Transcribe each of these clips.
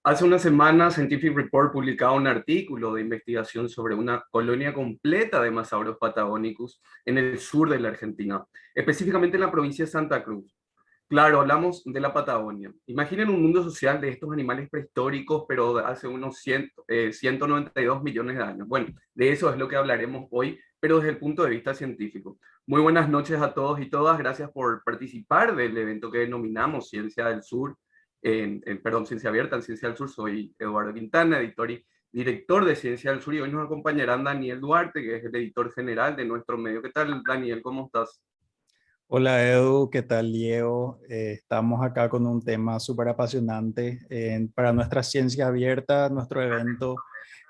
Hace una semana, Scientific Report publicaba un artículo de investigación sobre una colonia completa de Masaurios patagónicos en el sur de la Argentina, específicamente en la provincia de Santa Cruz. Claro, hablamos de la Patagonia. Imaginen un mundo social de estos animales prehistóricos, pero de hace unos 192 millones de años. Bueno, de eso es lo que hablaremos hoy, pero desde el punto de vista científico. Muy buenas noches a todos y todas. Gracias por participar del evento que denominamos Ciencia del Sur, perdón, Ciencia Abierta en Ciencia del Sur. Soy Eduardo Quintana, editor y director de Ciencia del Sur, y hoy nos acompañarán Daniel Duarte, que es el editor general de nuestro medio. ¿Qué tal, Daniel? ¿Cómo estás? Hola Edu, ¿qué tal Diego? Estamos acá con un tema súper apasionante para nuestra Ciencia Abierta, nuestro evento,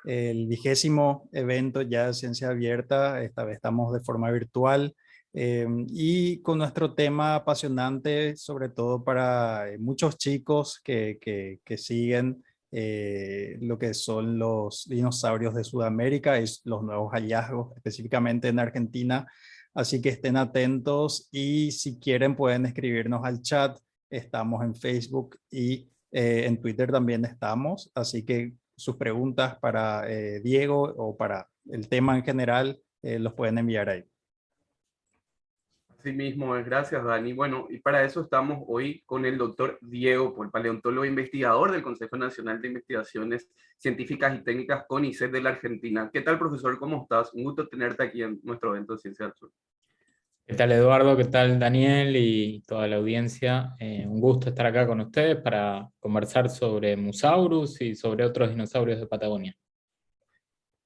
el 20º evento ya de Ciencia Abierta. Esta vez estamos de forma virtual y con nuestro tema apasionante, sobre todo para muchos chicos que siguen lo que son los dinosaurios de Sudamérica y los nuevos hallazgos, específicamente en Argentina. Así que estén atentos y si quieren pueden escribirnos al chat. Estamos en Facebook y en Twitter también estamos. Así que sus preguntas para Diego o para el tema en general los pueden enviar ahí. Así mismo, gracias Dani. Bueno, y para eso estamos hoy con el doctor Diego Pol, paleontólogo e investigador del Consejo Nacional de Investigaciones Científicas y Técnicas CONICET de la Argentina. ¿Qué tal, profesor? ¿Cómo estás? Un gusto tenerte aquí en nuestro evento de Ciencia del Sur. ¿Qué tal, Eduardo? ¿Qué tal, Daniel y toda la audiencia? Un gusto estar acá con ustedes para conversar sobre Musaurus y sobre otros dinosaurios de Patagonia.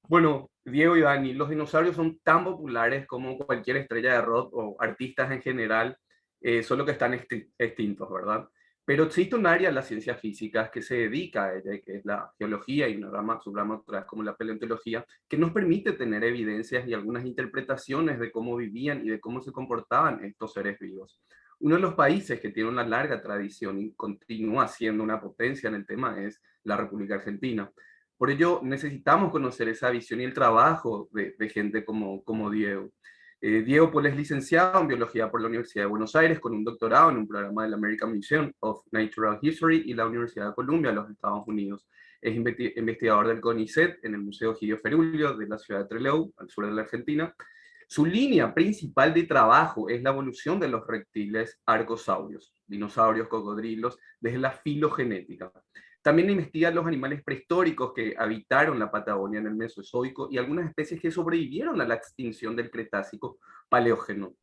Bueno, Diego y Dani, los dinosaurios son tan populares como cualquier estrella de rock o artistas en general, solo que están extintos, ¿verdad? Pero existe un área de las ciencias físicas que se dedica a ella, que es la geología, y una rama, subrama otra vez como la paleontología, que nos permite tener evidencias y algunas interpretaciones de cómo vivían y de cómo se comportaban estos seres vivos. Uno de los países que tiene una larga tradición y continúa siendo una potencia en el tema es la República Argentina. Por ello, necesitamos conocer esa visión y el trabajo de gente como Diego. Diego Pol es licenciado en Biología por la Universidad de Buenos Aires, con un doctorado en un programa del American Museum of Natural History y la Universidad de Columbia, de los Estados Unidos. Es investigador del CONICET en el Museo Egidio Ferulio de la ciudad de Trelew, al sur de la Argentina. Su línea principal de trabajo es la evolución de los reptiles arcosaurios, dinosaurios, cocodrilos, desde la filogenética. También investiga los animales prehistóricos que habitaron la Patagonia en el Mesozoico y algunas especies que sobrevivieron a la extinción del Cretácico Paleógeno.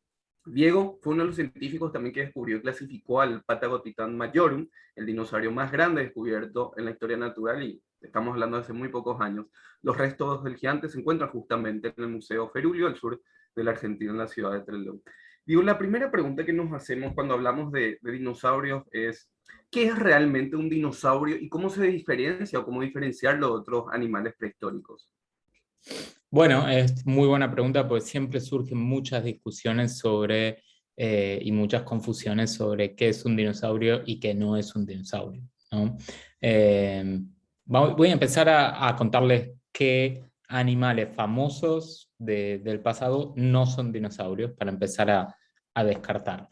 Diego fue uno de los científicos también que descubrió y clasificó al Patagotitan majorum, el dinosaurio más grande descubierto en la historia natural, y estamos hablando de hace muy pocos años. Los restos del gigante se encuentran justamente en el Museo Ferulio, al sur de la Argentina, en la ciudad de Trelew. Digo, la primera pregunta que nos hacemos cuando hablamos de dinosaurios es: ¿qué es realmente un dinosaurio y cómo se diferencia o cómo diferenciarlo de otros animales prehistóricos? Bueno, es muy buena pregunta porque siempre surgen muchas discusiones sobre y muchas confusiones sobre qué es un dinosaurio y qué no es un dinosaurio, ¿no? Voy a empezar a contarles qué animales famosos del pasado no son dinosaurios para empezar a descartar.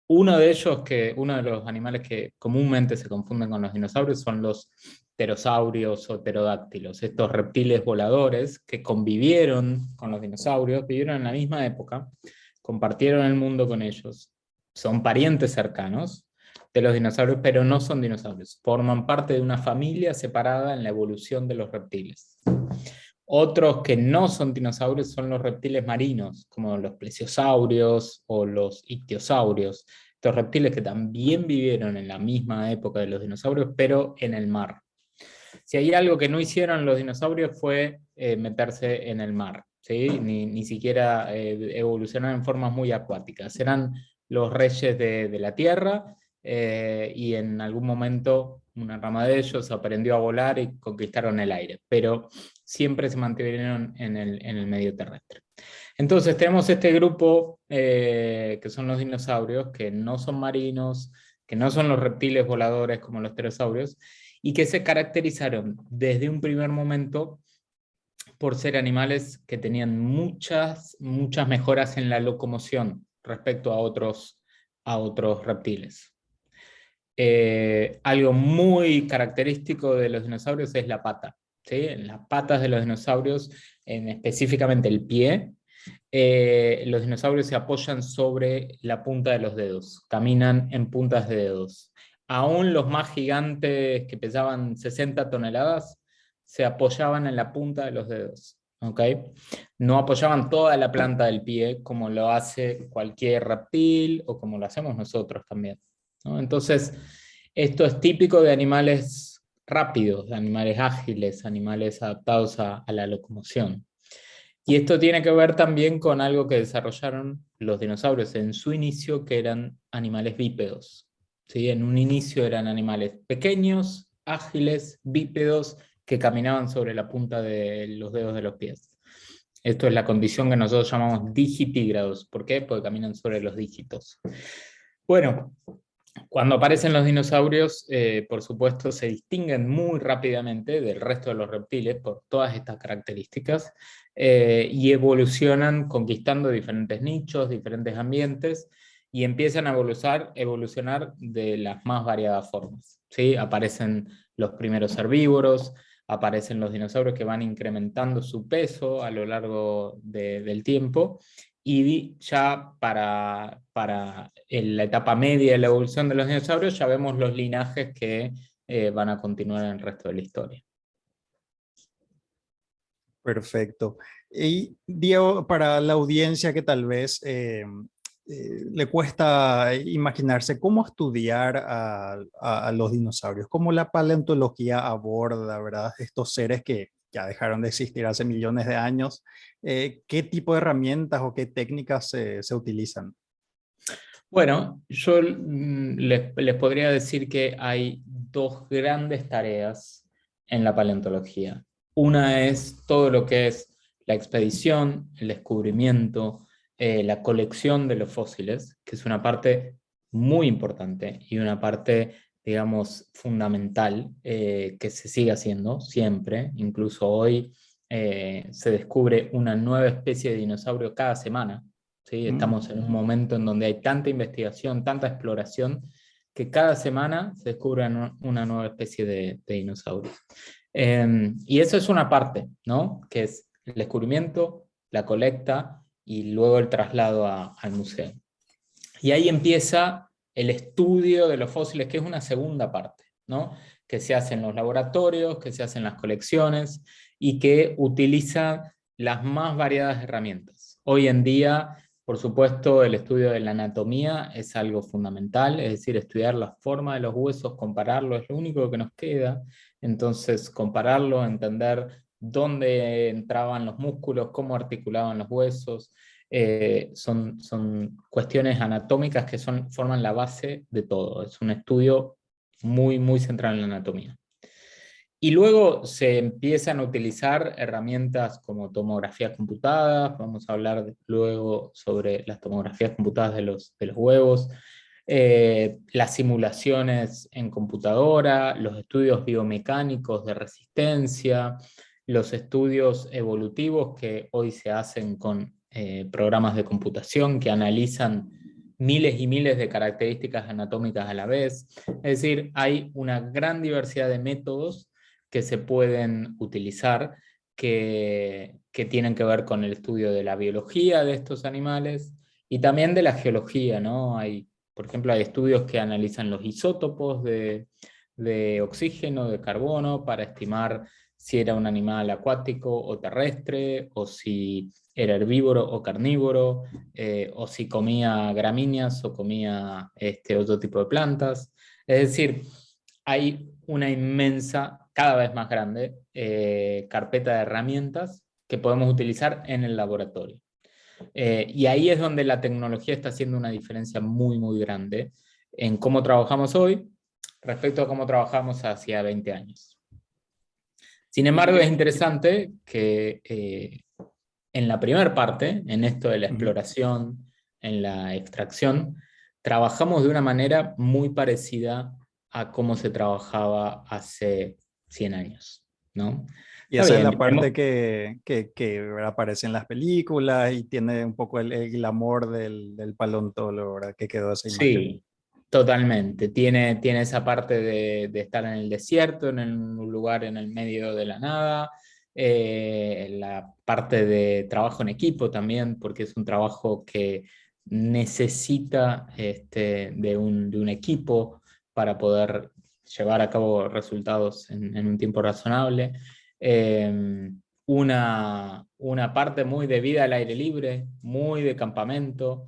Uno de los animales que comúnmente se confunden con los dinosaurios son los pterosaurios o pterodáctilos, estos reptiles voladores que convivieron con los dinosaurios, vivieron en la misma época, compartieron el mundo con ellos, son parientes cercanos de los dinosaurios, pero no son dinosaurios, forman parte de una familia separada en la evolución de los reptiles. Otros que no son dinosaurios son los reptiles marinos, como los plesiosaurios o los ictiosaurios. Estos reptiles que también vivieron en la misma época de los dinosaurios, pero en el mar. Si hay algo que no hicieron los dinosaurios fue meterse en el mar, ¿sí? Ni siquiera evolucionar en formas muy acuáticas. Eran los reyes de la tierra y en algún momento una rama de ellos aprendió a volar y conquistaron el aire, pero siempre se mantuvieron en el medio terrestre. Entonces tenemos este grupo que son los dinosaurios, que no son marinos, que no son los reptiles voladores como los pterosaurios, y que se caracterizaron desde un primer momento por ser animales que tenían muchas mejoras en la locomoción respecto a otros reptiles. Algo muy característico de los dinosaurios es la pata, ¿sí? En las patas de los dinosaurios, específicamente el pie, los dinosaurios se apoyan sobre la punta de los dedos, caminan en puntas de dedos. Aún los más gigantes que pesaban 60 toneladas se apoyaban en la punta de los dedos, ¿ok? No apoyaban toda la planta del pie como lo hace cualquier reptil o como lo hacemos nosotros también, ¿no? Entonces, esto es típico de animales rápidos, de animales ágiles, animales adaptados a la locomoción. Y esto tiene que ver también con algo que desarrollaron los dinosaurios en su inicio, que eran animales bípedos, ¿sí? En un inicio eran animales pequeños, ágiles, bípedos, que caminaban sobre la punta de los dedos de los pies. Esto es la condición que nosotros llamamos digitígrados. ¿Por qué? Porque caminan sobre los dígitos. Bueno, cuando aparecen los dinosaurios, por supuesto, se distinguen muy rápidamente del resto de los reptiles por todas estas características y evolucionan conquistando diferentes nichos, diferentes ambientes y empiezan a evolucionar de las más variadas formas, ¿sí? Aparecen los primeros herbívoros, aparecen los dinosaurios que van incrementando su peso a lo largo del tiempo. Y ya para la etapa media de la evolución de los dinosaurios ya vemos los linajes que van a continuar en el resto de la historia. Perfecto. Y Diego, para la audiencia que tal vez le cuesta imaginarse cómo estudiar a los dinosaurios, cómo la paleontología aborda, ¿verdad? Estos seres que ya dejaron de existir hace millones de años, ¿qué tipo de herramientas o qué técnicas se utilizan? Bueno, yo les podría decir que hay dos grandes tareas en la paleontología. Una es todo lo que es la expedición, el descubrimiento, la colección de los fósiles, que es una parte muy importante y una parte, digamos, fundamental que se sigue haciendo siempre. Incluso hoy se descubre una nueva especie de dinosaurio cada semana. ¿Sí? Estamos en un momento en donde hay tanta investigación, tanta exploración, que cada semana se descubre una nueva especie de dinosaurio. Y eso es una parte, ¿no? Que es el descubrimiento, la colecta y luego el traslado al museo. Y ahí empieza el estudio de los fósiles, que es una segunda parte, ¿no? Que se hace en los laboratorios, que se hace en las colecciones y que utiliza las más variadas herramientas. Hoy en día, por supuesto, el estudio de la anatomía es algo fundamental, es decir, estudiar la forma de los huesos, compararlo, es lo único que nos queda. Entonces, compararlo, entender dónde entraban los músculos, cómo articulaban los huesos, son cuestiones anatómicas que forman la base de todo. Es un estudio muy central en la anatomía. Y luego se empiezan a utilizar herramientas como tomografías computadas, vamos a hablar luego sobre las tomografías computadas de los huevos, las simulaciones en computadora, los estudios biomecánicos de resistencia, los estudios evolutivos que hoy se hacen con programas de computación que analizan miles y miles de características anatómicas a la vez. Es decir, hay una gran diversidad de métodos que se pueden utilizar que tienen que ver con el estudio de la biología de estos animales y también de la geología, ¿no? Por ejemplo, hay estudios que analizan los isótopos de oxígeno, de carbono, para estimar si era un animal acuático o terrestre, o si era herbívoro o carnívoro, o si comía gramíneas o comía otro tipo de plantas. Es decir, hay una inmensa, cada vez más grande, carpeta de herramientas que podemos utilizar en el laboratorio. Y ahí es donde la tecnología está haciendo una diferencia muy grande en cómo trabajamos hoy respecto a cómo trabajamos hacía 20 años. Sin embargo, es interesante que en la primera parte, en esto de la exploración, en la extracción, trabajamos de una manera muy parecida a cómo se trabajaba hace 100 años, ¿no? Y Está esa es bien, la parte que aparece en las películas y tiene un poco el glamour del paleontólogo, ¿verdad? Que quedó esa imagen. sí, totalmente. Tiene esa parte de estar en el desierto, en un lugar en el medio de la nada. La parte de trabajo en equipo también, porque es un trabajo que necesita de un equipo para poder llevar a cabo resultados en un tiempo razonable. Eh, una parte muy de vida al aire libre, muy de campamento.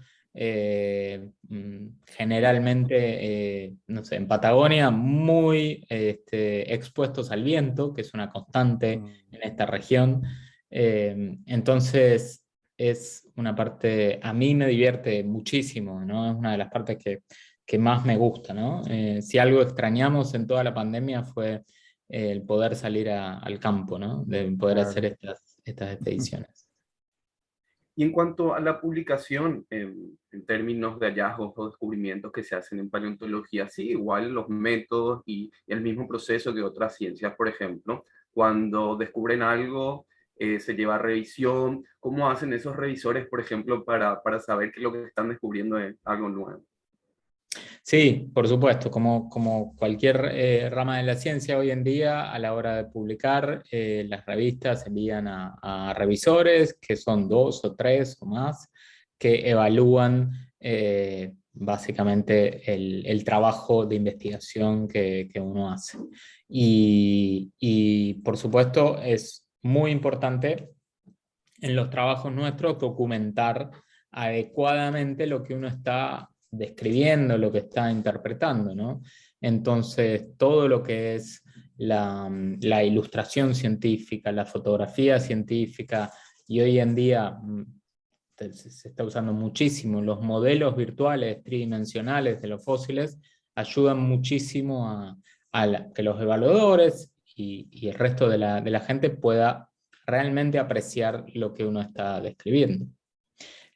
Generalmente, no sé, en Patagonia, muy expuestos al viento, que es una constante en esta región. Entonces, es una parte, a mí me divierte muchísimo, ¿no? Es una de las partes que más me gusta, ¿no? Si algo extrañamos en toda la pandemia fue el poder salir al campo, ¿no? De poder hacer Claro. estas expediciones. Y en cuanto a la publicación, en términos de hallazgos o descubrimientos que se hacen en paleontología, sí, igual los métodos y el mismo proceso que otras ciencias, por ejemplo, cuando descubren algo, se lleva a revisión. ¿Cómo hacen esos revisores, por ejemplo, para saber que lo que están descubriendo es algo nuevo? Sí, por supuesto, como cualquier rama de la ciencia hoy en día, a la hora de publicar, las revistas envían a revisores, que son 2 o 3 o más, que evalúan básicamente el trabajo de investigación que uno hace. Y por supuesto es muy importante en los trabajos nuestros documentar adecuadamente lo que uno está describiendo, lo que está interpretando, ¿no? Entonces, todo lo que es la ilustración científica, la fotografía científica, y hoy en día se está usando muchísimo, los modelos virtuales tridimensionales de los fósiles ayudan muchísimo a que los evaluadores y el resto de la gente pueda realmente apreciar lo que uno está describiendo.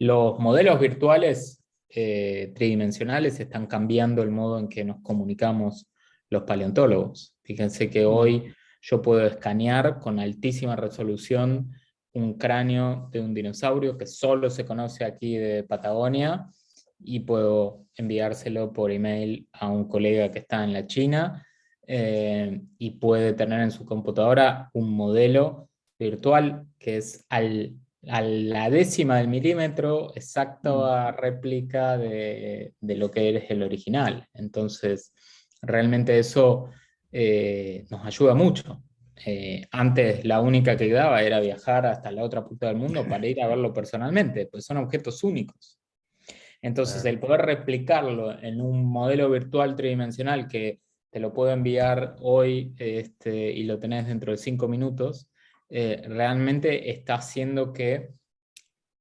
Los modelos virtuales tridimensionales están cambiando el modo en que nos comunicamos los paleontólogos. Fíjense que hoy yo puedo escanear con altísima resolución un cráneo de un dinosaurio que solo se conoce aquí de Patagonia y puedo enviárselo por email a un colega que está en la China y puede tener en su computadora un modelo virtual que es a la décima del milímetro exacta réplica de lo que es el original. Entonces, realmente eso nos ayuda mucho. Antes la única que daba era viajar hasta la otra punta del mundo para ir a verlo personalmente, pues son objetos únicos. Entonces, el poder replicarlo en un modelo virtual tridimensional que te lo puedo enviar hoy y lo tenés dentro de 5 minutos, realmente está haciendo que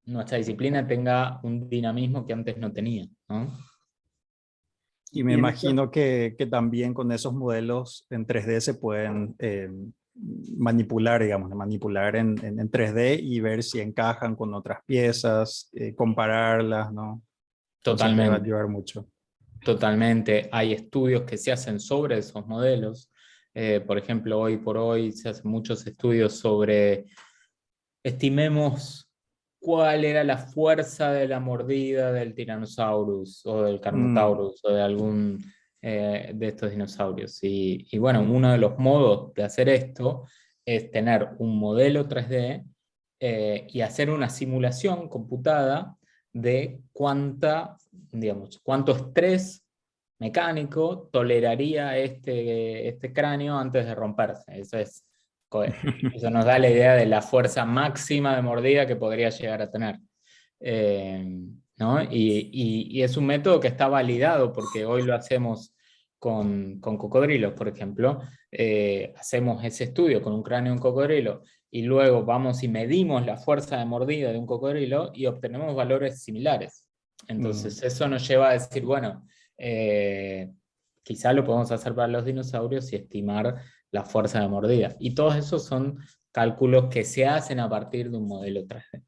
nuestra disciplina tenga un dinamismo que antes no tenía, ¿no? Y me Y en esta, imagino que también con esos modelos en 3D se pueden manipular, digamos, manipular en 3D y ver si encajan con otras piezas, compararlas, ¿no? Entonces debe Totalmente, ayudar mucho. totalmente. Hay estudios que se hacen sobre esos modelos. Por ejemplo, hoy por hoy se hacen muchos estudios sobre, estimemos cuál era la fuerza de la mordida del Tyrannosaurus o del Carnotaurus o de algún de estos dinosaurios. Y bueno, uno de los modos de hacer esto es tener un modelo 3D y hacer una simulación computada de cuánto estrés mecánico toleraría este cráneo antes de romperse. Eso nos da la idea de la fuerza máxima de mordida que podría llegar a tener. ¿No? Y es un método que está validado porque hoy lo hacemos con cocodrilos, por ejemplo. Hacemos ese estudio con un cráneo de un cocodrilo y luego vamos y medimos la fuerza de mordida de un cocodrilo y obtenemos valores similares. Entonces eso nos lleva a decir, bueno, quizá lo podemos hacer para los dinosaurios y estimar la fuerza de mordida. Y todos esos son cálculos que se hacen a partir de un modelo 3D.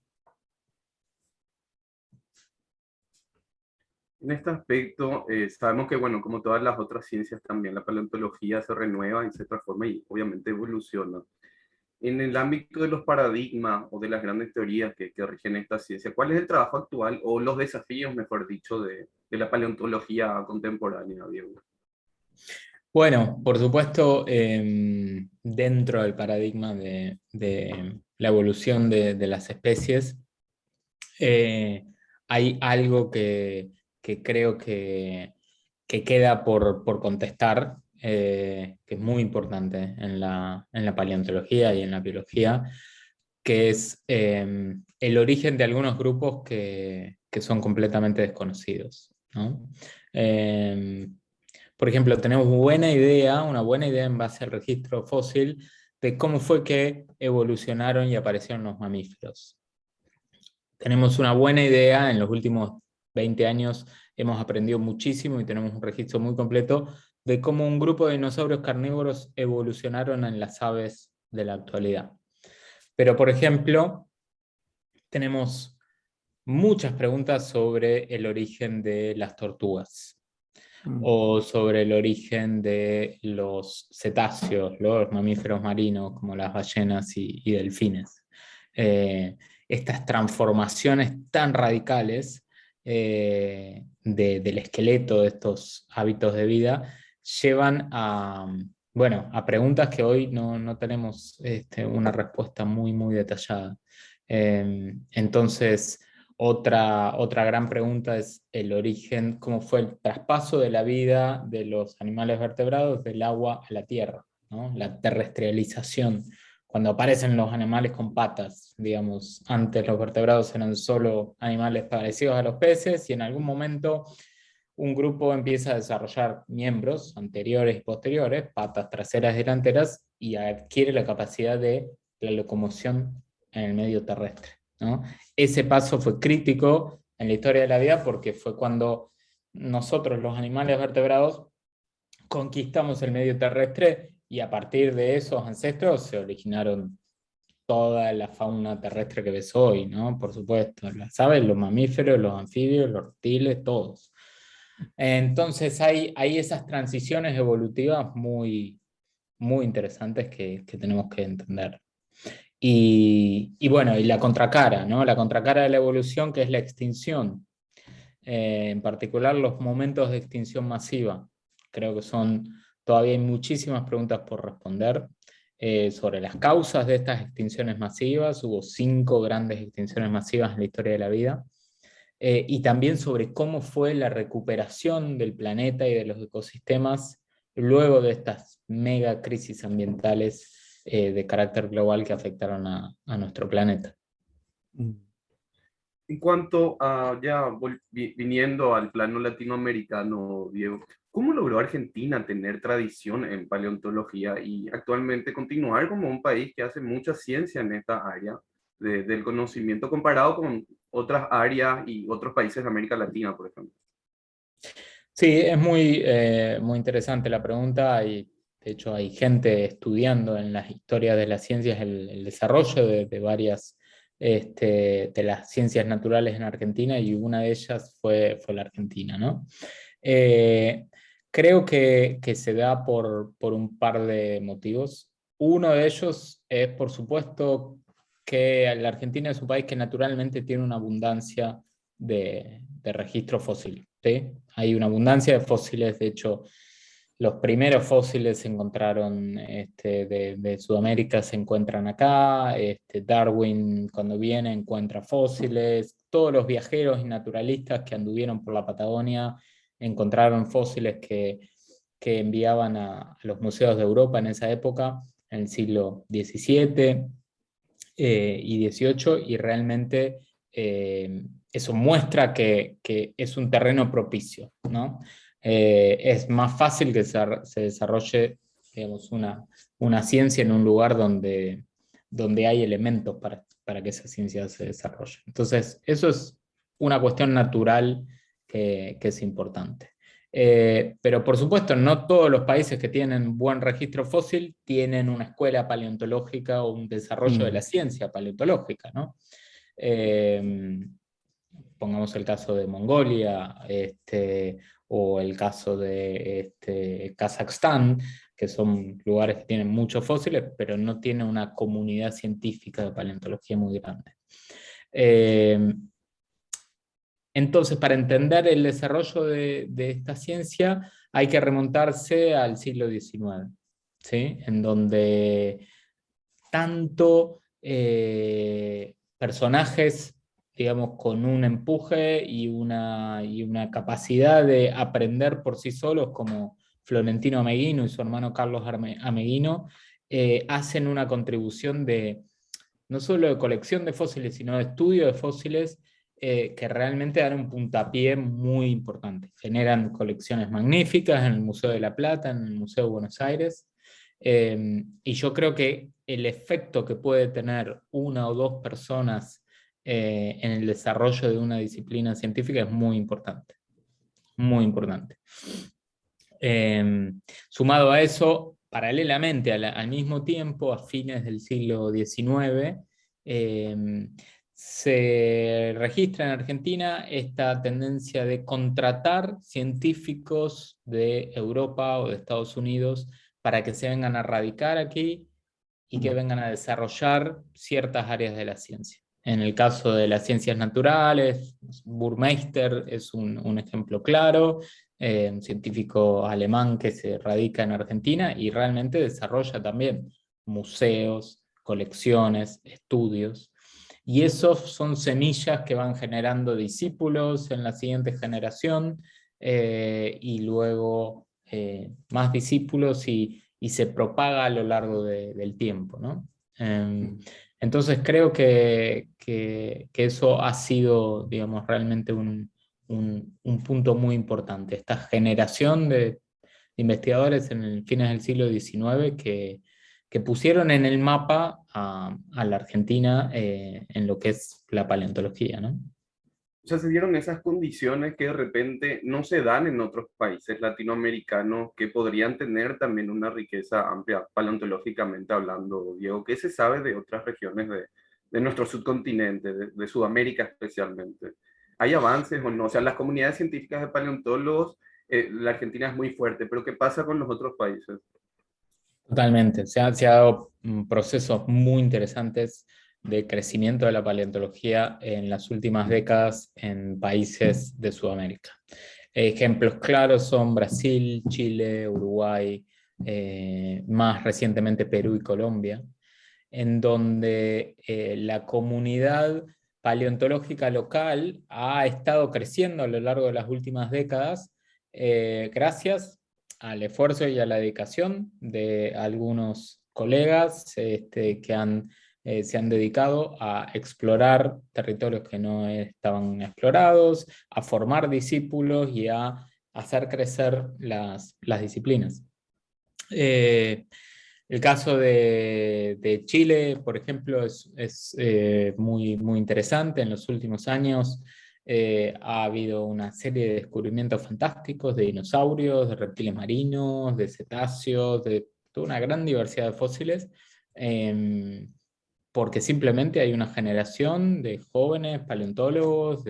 En este aspecto, sabemos que, bueno, como todas las otras ciencias también, la paleontología se renueva y se transforma y obviamente evoluciona. En el ámbito de los paradigmas o de las grandes teorías que rigen esta ciencia, ¿cuál es el trabajo actual o los desafíos, mejor dicho, de la paleontología contemporánea, Diego? Bueno, por supuesto, dentro del paradigma de la evolución de las especies, hay algo que creo que queda por contestar, que es muy importante en la paleontología y en la biología, que es el origen de algunos grupos que son completamente desconocidos, ¿no? Por ejemplo, tenemos una buena idea en base al registro fósil de cómo fue que evolucionaron y aparecieron los mamíferos. Tenemos una buena idea, en los últimos 20 años hemos aprendido muchísimo y tenemos un registro muy completo de cómo un grupo de dinosaurios carnívoros evolucionaron en las aves de la actualidad. Pero, por ejemplo, tenemos muchas preguntas sobre el origen de las tortugas o sobre el origen de los cetáceos, los mamíferos marinos como las ballenas y delfines. Estas transformaciones tan radicales del esqueleto de estos hábitos de vida llevan bueno, a preguntas que hoy no tenemos una respuesta muy detallada. Entonces, otra gran pregunta es el origen, cómo fue el traspaso de la vida de los animales vertebrados del agua a la tierra, ¿no? La terrestrialización, cuando aparecen los animales con patas, digamos, antes los vertebrados eran solo animales parecidos a los peces y en algún momento un grupo empieza a desarrollar miembros anteriores y posteriores, patas traseras y delanteras, y adquiere la capacidad de la locomoción en el medio terrestre, ¿no? Ese paso fue crítico en la historia de la vida porque fue cuando nosotros, los animales vertebrados, conquistamos el medio terrestre y a partir de esos ancestros se originaron toda la fauna terrestre que ves hoy, ¿no? Por supuesto, las aves, los mamíferos, los anfibios, los reptiles, todos. Entonces hay esas transiciones evolutivas muy interesantes que tenemos que entender. Y bueno, y la contracara, ¿no? La contracara de la evolución, que es la extinción. En particular los momentos de extinción masiva. Creo que todavía hay muchísimas preguntas por responder sobre las causas de estas extinciones masivas. Hubo 5 grandes extinciones masivas en la historia de la vida. Y también sobre cómo fue la recuperación del planeta y de los ecosistemas luego de estas mega crisis ambientales de carácter global que afectaron a nuestro planeta. En cuanto a, viniendo al plano latinoamericano, Diego, ¿cómo logró Argentina tener tradición en paleontología y actualmente continuar como un país que hace mucha ciencia en esta área del conocimiento comparado con otras áreas y otros países de América Latina, por ejemplo? Sí, es muy interesante la pregunta y de hecho hay gente estudiando en las historias de las ciencias el desarrollo de varias de las ciencias naturales en Argentina y una de ellas fue la Argentina, ¿no? Creo que se da por un par de motivos. Uno de ellos es, por supuesto, que la Argentina es un país que naturalmente tiene una abundancia de registro fósil, ¿sí? Hay una abundancia de fósiles, de hecho, los primeros fósiles se encontraron de Sudamérica, se encuentran acá, Darwin cuando viene encuentra fósiles, todos los viajeros y naturalistas que anduvieron por la Patagonia encontraron fósiles que enviaban a los museos de Europa en esa época, en el siglo XVII y XVIII, y realmente eso muestra que es un terreno propicio, ¿no? Es más fácil que se desarrolle, digamos, una ciencia en un lugar donde hay elementos para que esa ciencia se desarrolle. Entonces, eso es una cuestión natural que es importante. Pero por supuesto, no todos los países que tienen buen registro fósil tienen una escuela paleontológica o un desarrollo de la ciencia paleontológica, ¿no? Pongamos el caso de Mongolia, o el caso de Kazajstán, que son lugares que tienen muchos fósiles, pero no tienen una comunidad científica de paleontología muy grande. Entonces, para entender el desarrollo de esta ciencia, hay que remontarse al siglo XIX, ¿sí? En donde tanto personajes, digamos, con un empuje y una capacidad de aprender por sí solos, como Florentino Ameghino y su hermano Carlos Ameghino, hacen una contribución de no solo de colección de fósiles, sino de estudio de fósiles, que realmente dan un puntapié muy importante. Generan colecciones magníficas en el Museo de La Plata, en el Museo de Buenos Aires, y yo creo que el efecto que puede tener una o dos personas en el desarrollo de una disciplina científica es muy importante. Muy importante. Sumado a eso, paralelamente al mismo tiempo, a fines del siglo XIX, se registra en Argentina esta tendencia de contratar científicos de Europa o de Estados Unidos para que se vengan a radicar aquí y que vengan a desarrollar ciertas áreas de la ciencia. En el caso de las ciencias naturales, Burmeister es un ejemplo claro, un científico alemán que se radica en Argentina y realmente desarrolla también museos, colecciones, estudios. Y esos son semillas que van generando discípulos en la siguiente generación, y luego más discípulos y se propaga a lo largo del tiempo, ¿no? Entonces creo que eso ha sido, digamos, realmente un punto muy importante. Esta generación de investigadores en el fines del siglo XIX que pusieron en el mapa a la Argentina en lo que es la paleontología, ¿no? O sea, se dieron esas condiciones que de repente no se dan en otros países latinoamericanos que podrían tener también una riqueza amplia paleontológicamente hablando, Diego. ¿Qué se sabe de otras regiones de nuestro subcontinente, de Sudamérica especialmente? ¿Hay avances o no? O sea, las comunidades científicas de paleontólogos, la Argentina es muy fuerte, pero ¿qué pasa con los otros países? Totalmente. Se han dado procesos muy interesantes de crecimiento de la paleontología en las últimas décadas en países de Sudamérica. Ejemplos claros son Brasil, Chile, Uruguay, más recientemente Perú y Colombia, en donde la comunidad paleontológica local ha estado creciendo a lo largo de las últimas décadas, gracias al esfuerzo y a la dedicación de algunos colegas que se han dedicado a explorar territorios que no estaban explorados, a formar discípulos y a hacer crecer las disciplinas. El caso de Chile, por ejemplo, es muy, muy interesante. En los últimos años ha habido una serie de descubrimientos fantásticos de dinosaurios, de reptiles marinos, de cetáceos, de toda una gran diversidad de fósiles, porque simplemente hay una generación de jóvenes paleontólogos,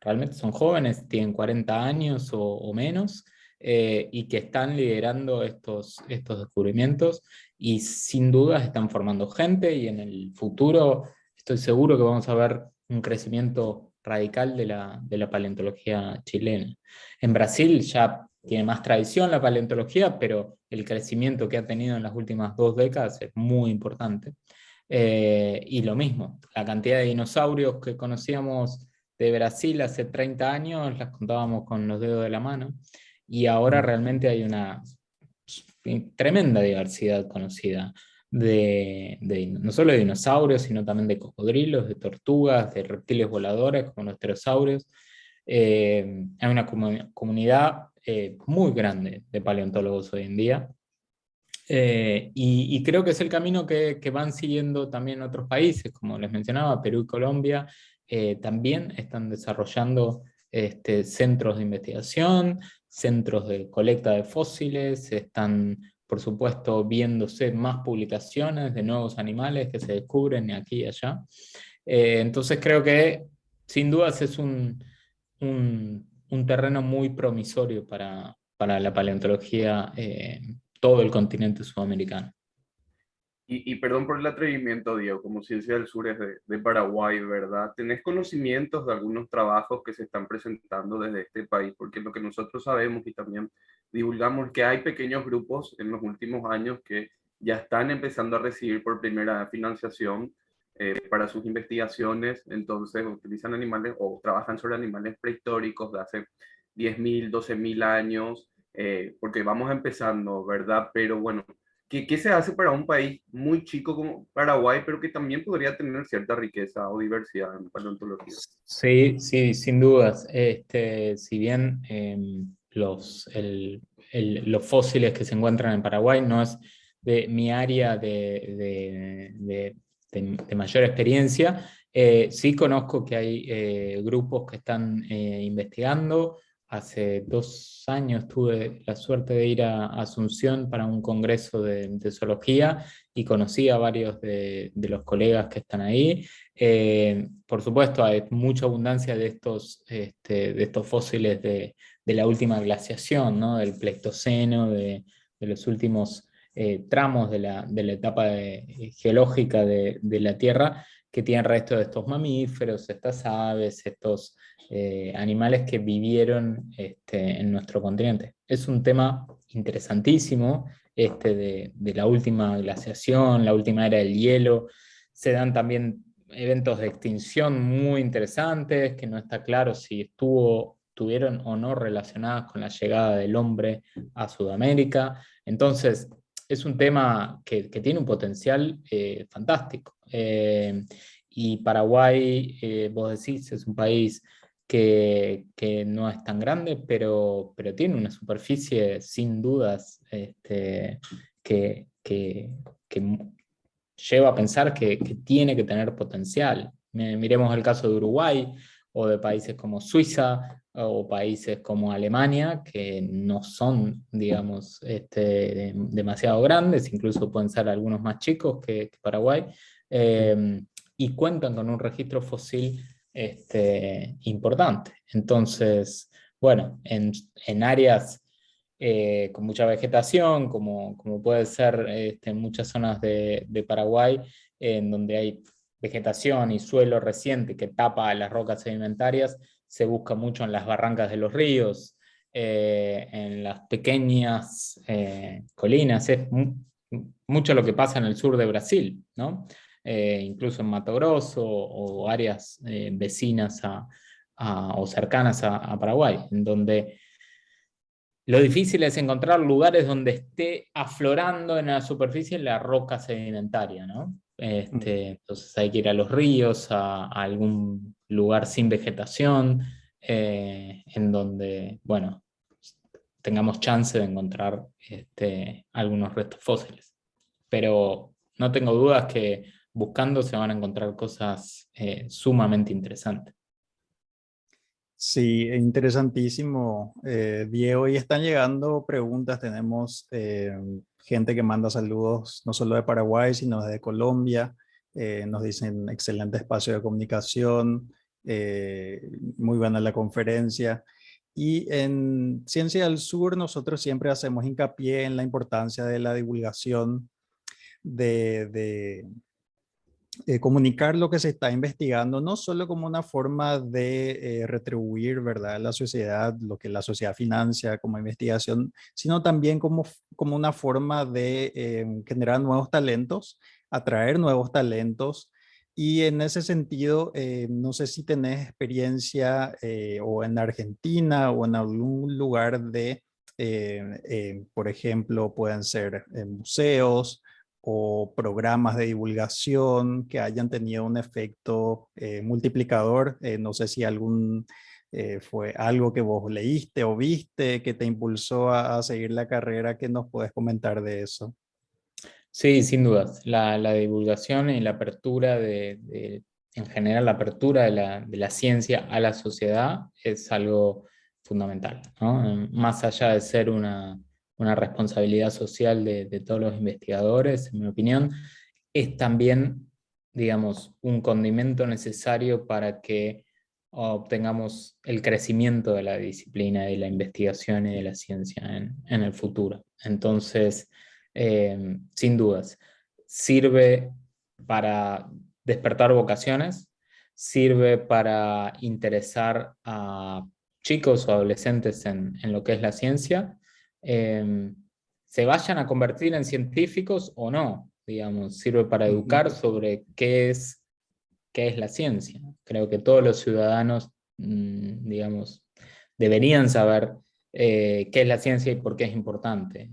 realmente son jóvenes, tienen 40 años o menos, y que están liderando estos descubrimientos y sin dudas están formando gente y en el futuro estoy seguro que vamos a ver un crecimiento radical de la paleontología chilena. En Brasil ya tiene más tradición la paleontología, pero el crecimiento que ha tenido en las últimas 2 décadas es muy importante. Y lo mismo, la cantidad de dinosaurios que conocíamos de Brasil hace 30 años las contábamos con los dedos de la mano y ahora realmente hay una tremenda diversidad conocida no solo de dinosaurios, sino también de cocodrilos, de tortugas, de reptiles voladores como los pterosaurios. Hay una comunidad muy grande de paleontólogos hoy en día. Y creo que es el camino que van siguiendo también otros países, como les mencionaba, Perú y Colombia, también están desarrollando centros de investigación, centros de colecta de fósiles, están, por supuesto, viéndose más publicaciones de nuevos animales que se descubren aquí y allá. Entonces creo que sin dudas es un terreno muy promisorio para la paleontología, todo el continente sudamericano. Y perdón por el atrevimiento, Diego, como Ciencia del Sur es de Paraguay, ¿verdad? ¿Tenés conocimientos de algunos trabajos que se están presentando desde este país? Porque lo que nosotros sabemos y también divulgamos que hay pequeños grupos en los últimos años que ya están empezando a recibir por primera financiación para sus investigaciones, entonces utilizan animales o trabajan sobre animales prehistóricos de hace 10.000, 12.000 años, porque vamos empezando, ¿verdad? Pero bueno, ¿qué se hace para un país muy chico como Paraguay, pero que también podría tener cierta riqueza o diversidad en paleontología? Sí, sí, sin dudas. Si bien los fósiles que se encuentran en Paraguay no es de mi área de mayor experiencia, sí conozco que hay grupos que están investigando. Hace 2 años tuve la suerte de ir a Asunción para un congreso de zoología y conocí a varios de los colegas que están ahí. Por supuesto, hay mucha abundancia de estos fósiles de la última glaciación, ¿no? Del Pleistoceno, de los últimos tramos de la etapa geológica de la Tierra, que tienen restos de estos mamíferos, estas aves, estos animales que vivieron en nuestro continente. Es un tema interesantísimo, de la última glaciación, la última era del hielo. Se dan también eventos de extinción muy interesantes, que no está claro si estuvieron o no relacionadas con la llegada del hombre a Sudamérica. Entonces, es un tema que tiene un potencial fantástico. Y Paraguay, vos decís, es un país que no es tan grande, pero tiene una superficie sin dudas que lleva a pensar que tiene que tener potencial. Miremos el caso de Uruguay o de países como Suiza o países como Alemania, que no son, digamos, demasiado grandes, incluso pueden ser algunos más chicos que Paraguay, y cuentan con un registro fósil importante. Entonces, bueno, en áreas con mucha vegetación, como puede ser en muchas zonas de Paraguay, en donde hay vegetación y suelo reciente que tapa las rocas sedimentarias, se busca mucho en las barrancas de los ríos, en las pequeñas colinas. Es mucho lo que pasa en el sur de Brasil, ¿no? Incluso en Mato Grosso o áreas vecinas o cercanas a Paraguay, en donde lo difícil es encontrar lugares donde esté aflorando en la superficie la roca sedimentaria, ¿no? Entonces hay que ir a los ríos, a algún lugar sin vegetación, en donde, bueno, tengamos chance de encontrar algunos restos fósiles. Pero no tengo dudas que buscando se van a encontrar cosas sumamente interesantes. Sí, interesantísimo, Diego. Y están llegando preguntas. Tenemos gente que manda saludos no solo de Paraguay, sino de Colombia. Nos dicen excelente espacio de comunicación, muy buena la conferencia. Y en Ciencia del Sur nosotros siempre hacemos hincapié en la importancia de la divulgación de comunicar lo que se está investigando, no solo como una forma de retribuir, ¿verdad?, a la sociedad, lo que la sociedad financia como investigación, sino también como una forma de generar nuevos talentos, atraer nuevos talentos. Y en ese sentido, no sé si tenés experiencia o en Argentina o en algún lugar por ejemplo, pueden ser museos o programas de divulgación que hayan tenido un efecto multiplicador. No sé si fue algo que vos leíste o viste que te impulsó a seguir la carrera, que nos puedes comentar de eso. Sí, sin dudas. La divulgación y la apertura de en general la apertura de la ciencia a la sociedad es algo fundamental, ¿no? Más allá de ser una responsabilidad social de todos los investigadores, en mi opinión, es también, digamos, un condimento necesario para que obtengamos el crecimiento de la disciplina, de la investigación y de la ciencia en el futuro. Entonces, sin dudas, sirve para despertar vocaciones, sirve para interesar a chicos o adolescentes en lo que es la ciencia, se vayan a convertir en científicos o no, digamos, sirve para educar sobre qué es la ciencia. Creo que todos los ciudadanos, digamos, deberían saber qué es la ciencia y por qué es importante.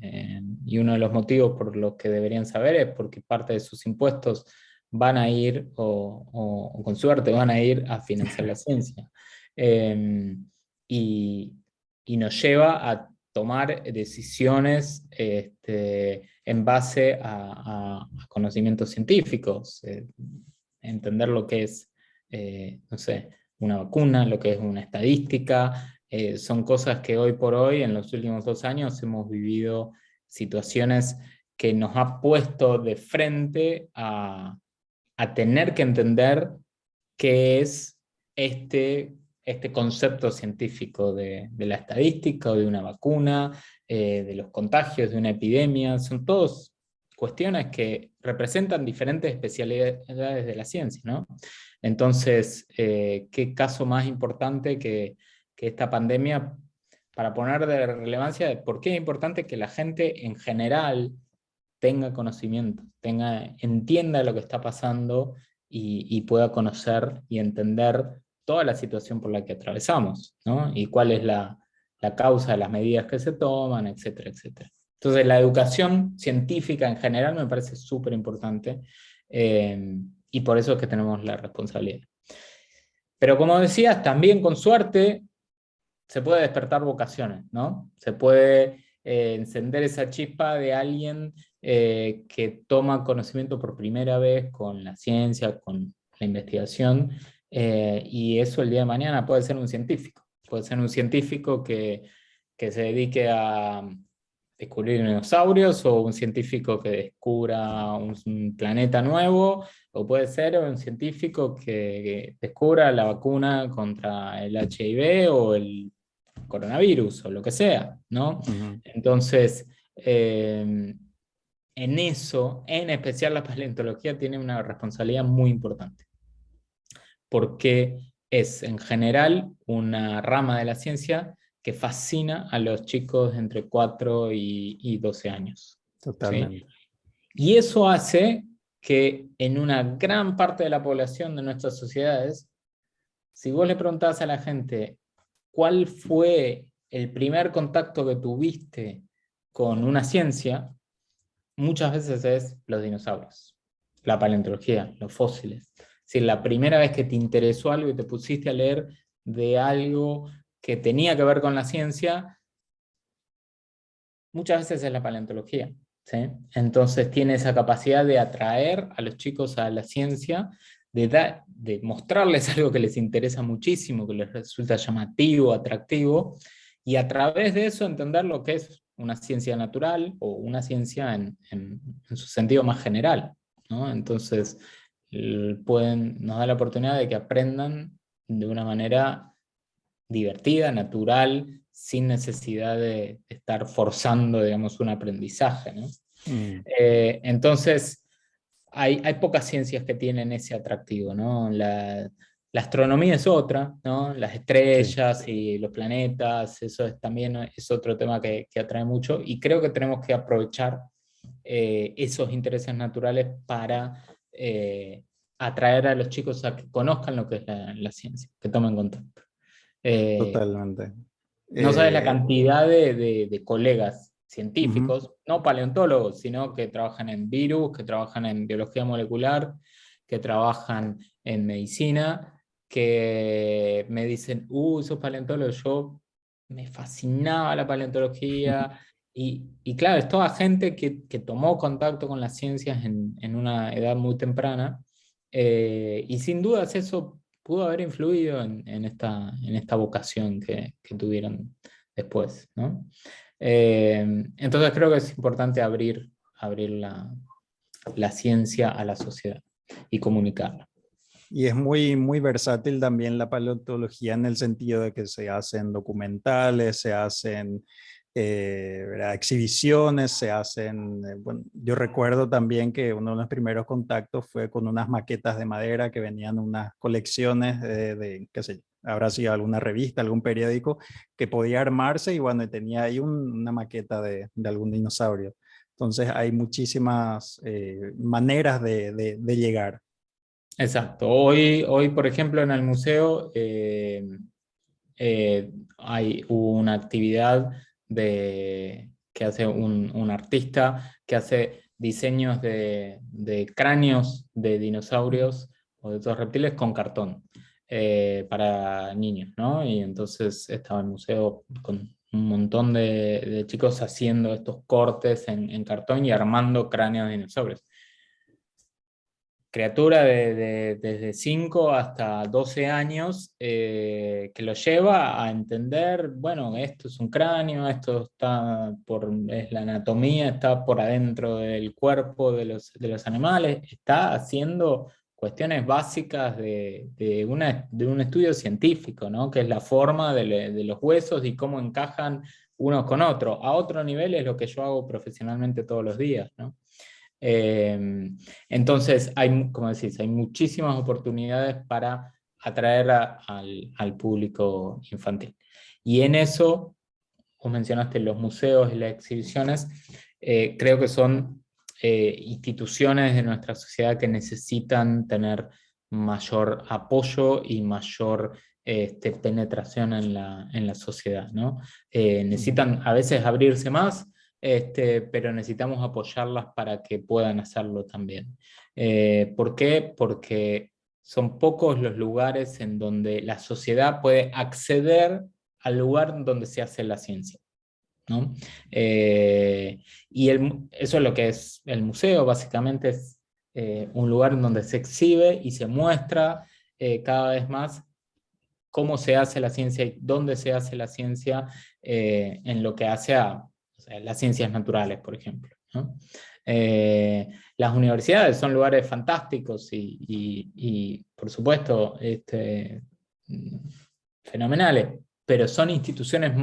Y uno de los motivos por los que deberían saber es porque parte de sus impuestos van a ir, o con suerte, van a ir a financiar la ciencia. Y, y nos lleva a tomar decisiones en base a conocimientos científicos, entender lo que es, no sé, una vacuna, lo que es una estadística, son cosas que hoy por hoy, en los últimos 2 años, hemos vivido situaciones que nos ha puesto de frente a tener que entender qué es este concepto científico de la estadística o de una vacuna, de los contagios, de una epidemia. Son todas cuestiones que representan diferentes especialidades de la ciencia, ¿no? Entonces, ¿qué caso más importante que esta pandemia para poner de relevancia de por qué es importante que la gente en general tenga conocimiento, entienda lo que está pasando y pueda conocer y entender toda la situación por la que atravesamos, ¿no? Y cuál es la causa de las medidas que se toman, etcétera, etcétera. Entonces, la educación científica en general me parece súper importante, y por eso es que tenemos la responsabilidad. Pero como decías, también con suerte se puede despertar vocaciones, ¿no? Se puede encender esa chispa de alguien que toma conocimiento por primera vez con la ciencia, con la investigación, y eso el día de mañana puede ser un científico. Puede ser un científico que se dedique a descubrir dinosaurios, o un científico que descubra un planeta nuevo, o puede ser un científico que descubra la vacuna contra el HIV o el coronavirus o lo que sea, ¿no? Entonces, en eso, en especial la paleontología tiene una responsabilidad muy importante, porque es en general una rama de la ciencia que fascina a los chicos entre 4 y 12 años. Totalmente. ¿Sí? Y eso hace que en una gran parte de la población de nuestras sociedades, si vos le preguntás a la gente cuál fue el primer contacto que tuviste con una ciencia, muchas veces es los dinosaurios, la paleontología, los fósiles. Si la primera vez que te interesó algo y te pusiste a leer de algo que tenía que ver con la ciencia, muchas veces es la paleontología, ¿sí? Entonces tiene esa capacidad de atraer a los chicos a la ciencia, de mostrarles algo que les interesa muchísimo, que les resulta llamativo, atractivo, y a través de eso entender lo que es una ciencia natural o una ciencia en su sentido más general, ¿no? Entonces nos da la oportunidad de que aprendan de una manera divertida, natural, sin necesidad de estar forzando, digamos, un aprendizaje, ¿no? Entonces, hay pocas ciencias que tienen ese atractivo, ¿no? La astronomía es otra, ¿no? Las estrellas y los planetas, también es otro tema que atrae mucho, y creo que tenemos que aprovechar esos intereses naturales para atraer a los chicos a que conozcan lo que es la ciencia, que tomen contacto. Totalmente. No sabes la cantidad de colegas científicos, no paleontólogos, sino que trabajan en virus, que trabajan en biología molecular, que trabajan en medicina, que me dicen, sos paleontólogo. Yo me fascinaba la paleontología, y claro, es toda gente que tomó contacto con las ciencias en una edad muy temprana, Y sin dudas eso pudo haber influido en esta vocación que tuvieron después, ¿no? Entonces creo que es importante abrir la ciencia a la sociedad y comunicarla. Y es muy, muy versátil también la paleontología en el sentido de que se hacen documentales, se hacen ¿verdad? Exhibiciones, se hacen, bueno, yo recuerdo también que uno de los primeros contactos fue con unas maquetas de madera que venían en unas colecciones qué sé yo, habrá sido alguna revista, algún periódico que podía armarse y bueno, tenía ahí una maqueta de algún dinosaurio. Entonces hay muchísimas maneras de llegar. Exacto. Hoy, por ejemplo, en el museo hubo una actividad que hace un artista que hace diseños de cráneos de dinosaurios o de otros reptiles con cartón para niños, ¿no? Y entonces estaba el museo con un montón de chicos haciendo estos cortes en cartón y armando cráneos de dinosaurios. Criatura desde 5 hasta 12 años que lo lleva a entender, bueno, esto es un cráneo, esto es la anatomía, está por adentro del cuerpo de los animales, está haciendo cuestiones básicas de un estudio científico, ¿no? Que es la forma de los huesos y cómo encajan unos con otros. A otro nivel es lo que yo hago profesionalmente todos los días, ¿no? Entonces, como decís, hay muchísimas oportunidades para atraer al público infantil. Y en eso, vos mencionaste los museos y las exhibiciones, creo que son instituciones de nuestra sociedad que necesitan tener mayor apoyo y mayor penetración en la sociedad, ¿no? Necesitan a veces abrirse más, pero necesitamos apoyarlas para que puedan hacerlo también. ¿Por qué? Porque son pocos los lugares en donde la sociedad puede acceder al lugar donde se hace la ciencia, ¿no? Y eso es lo que es el museo, básicamente es un lugar en donde se exhibe y se muestra cada vez más cómo se hace la ciencia y dónde se hace la ciencia en lo que hace a, o sea, las ciencias naturales, por ejemplo, ¿no? Las universidades son lugares fantásticos y por supuesto, fenomenales, pero son instituciones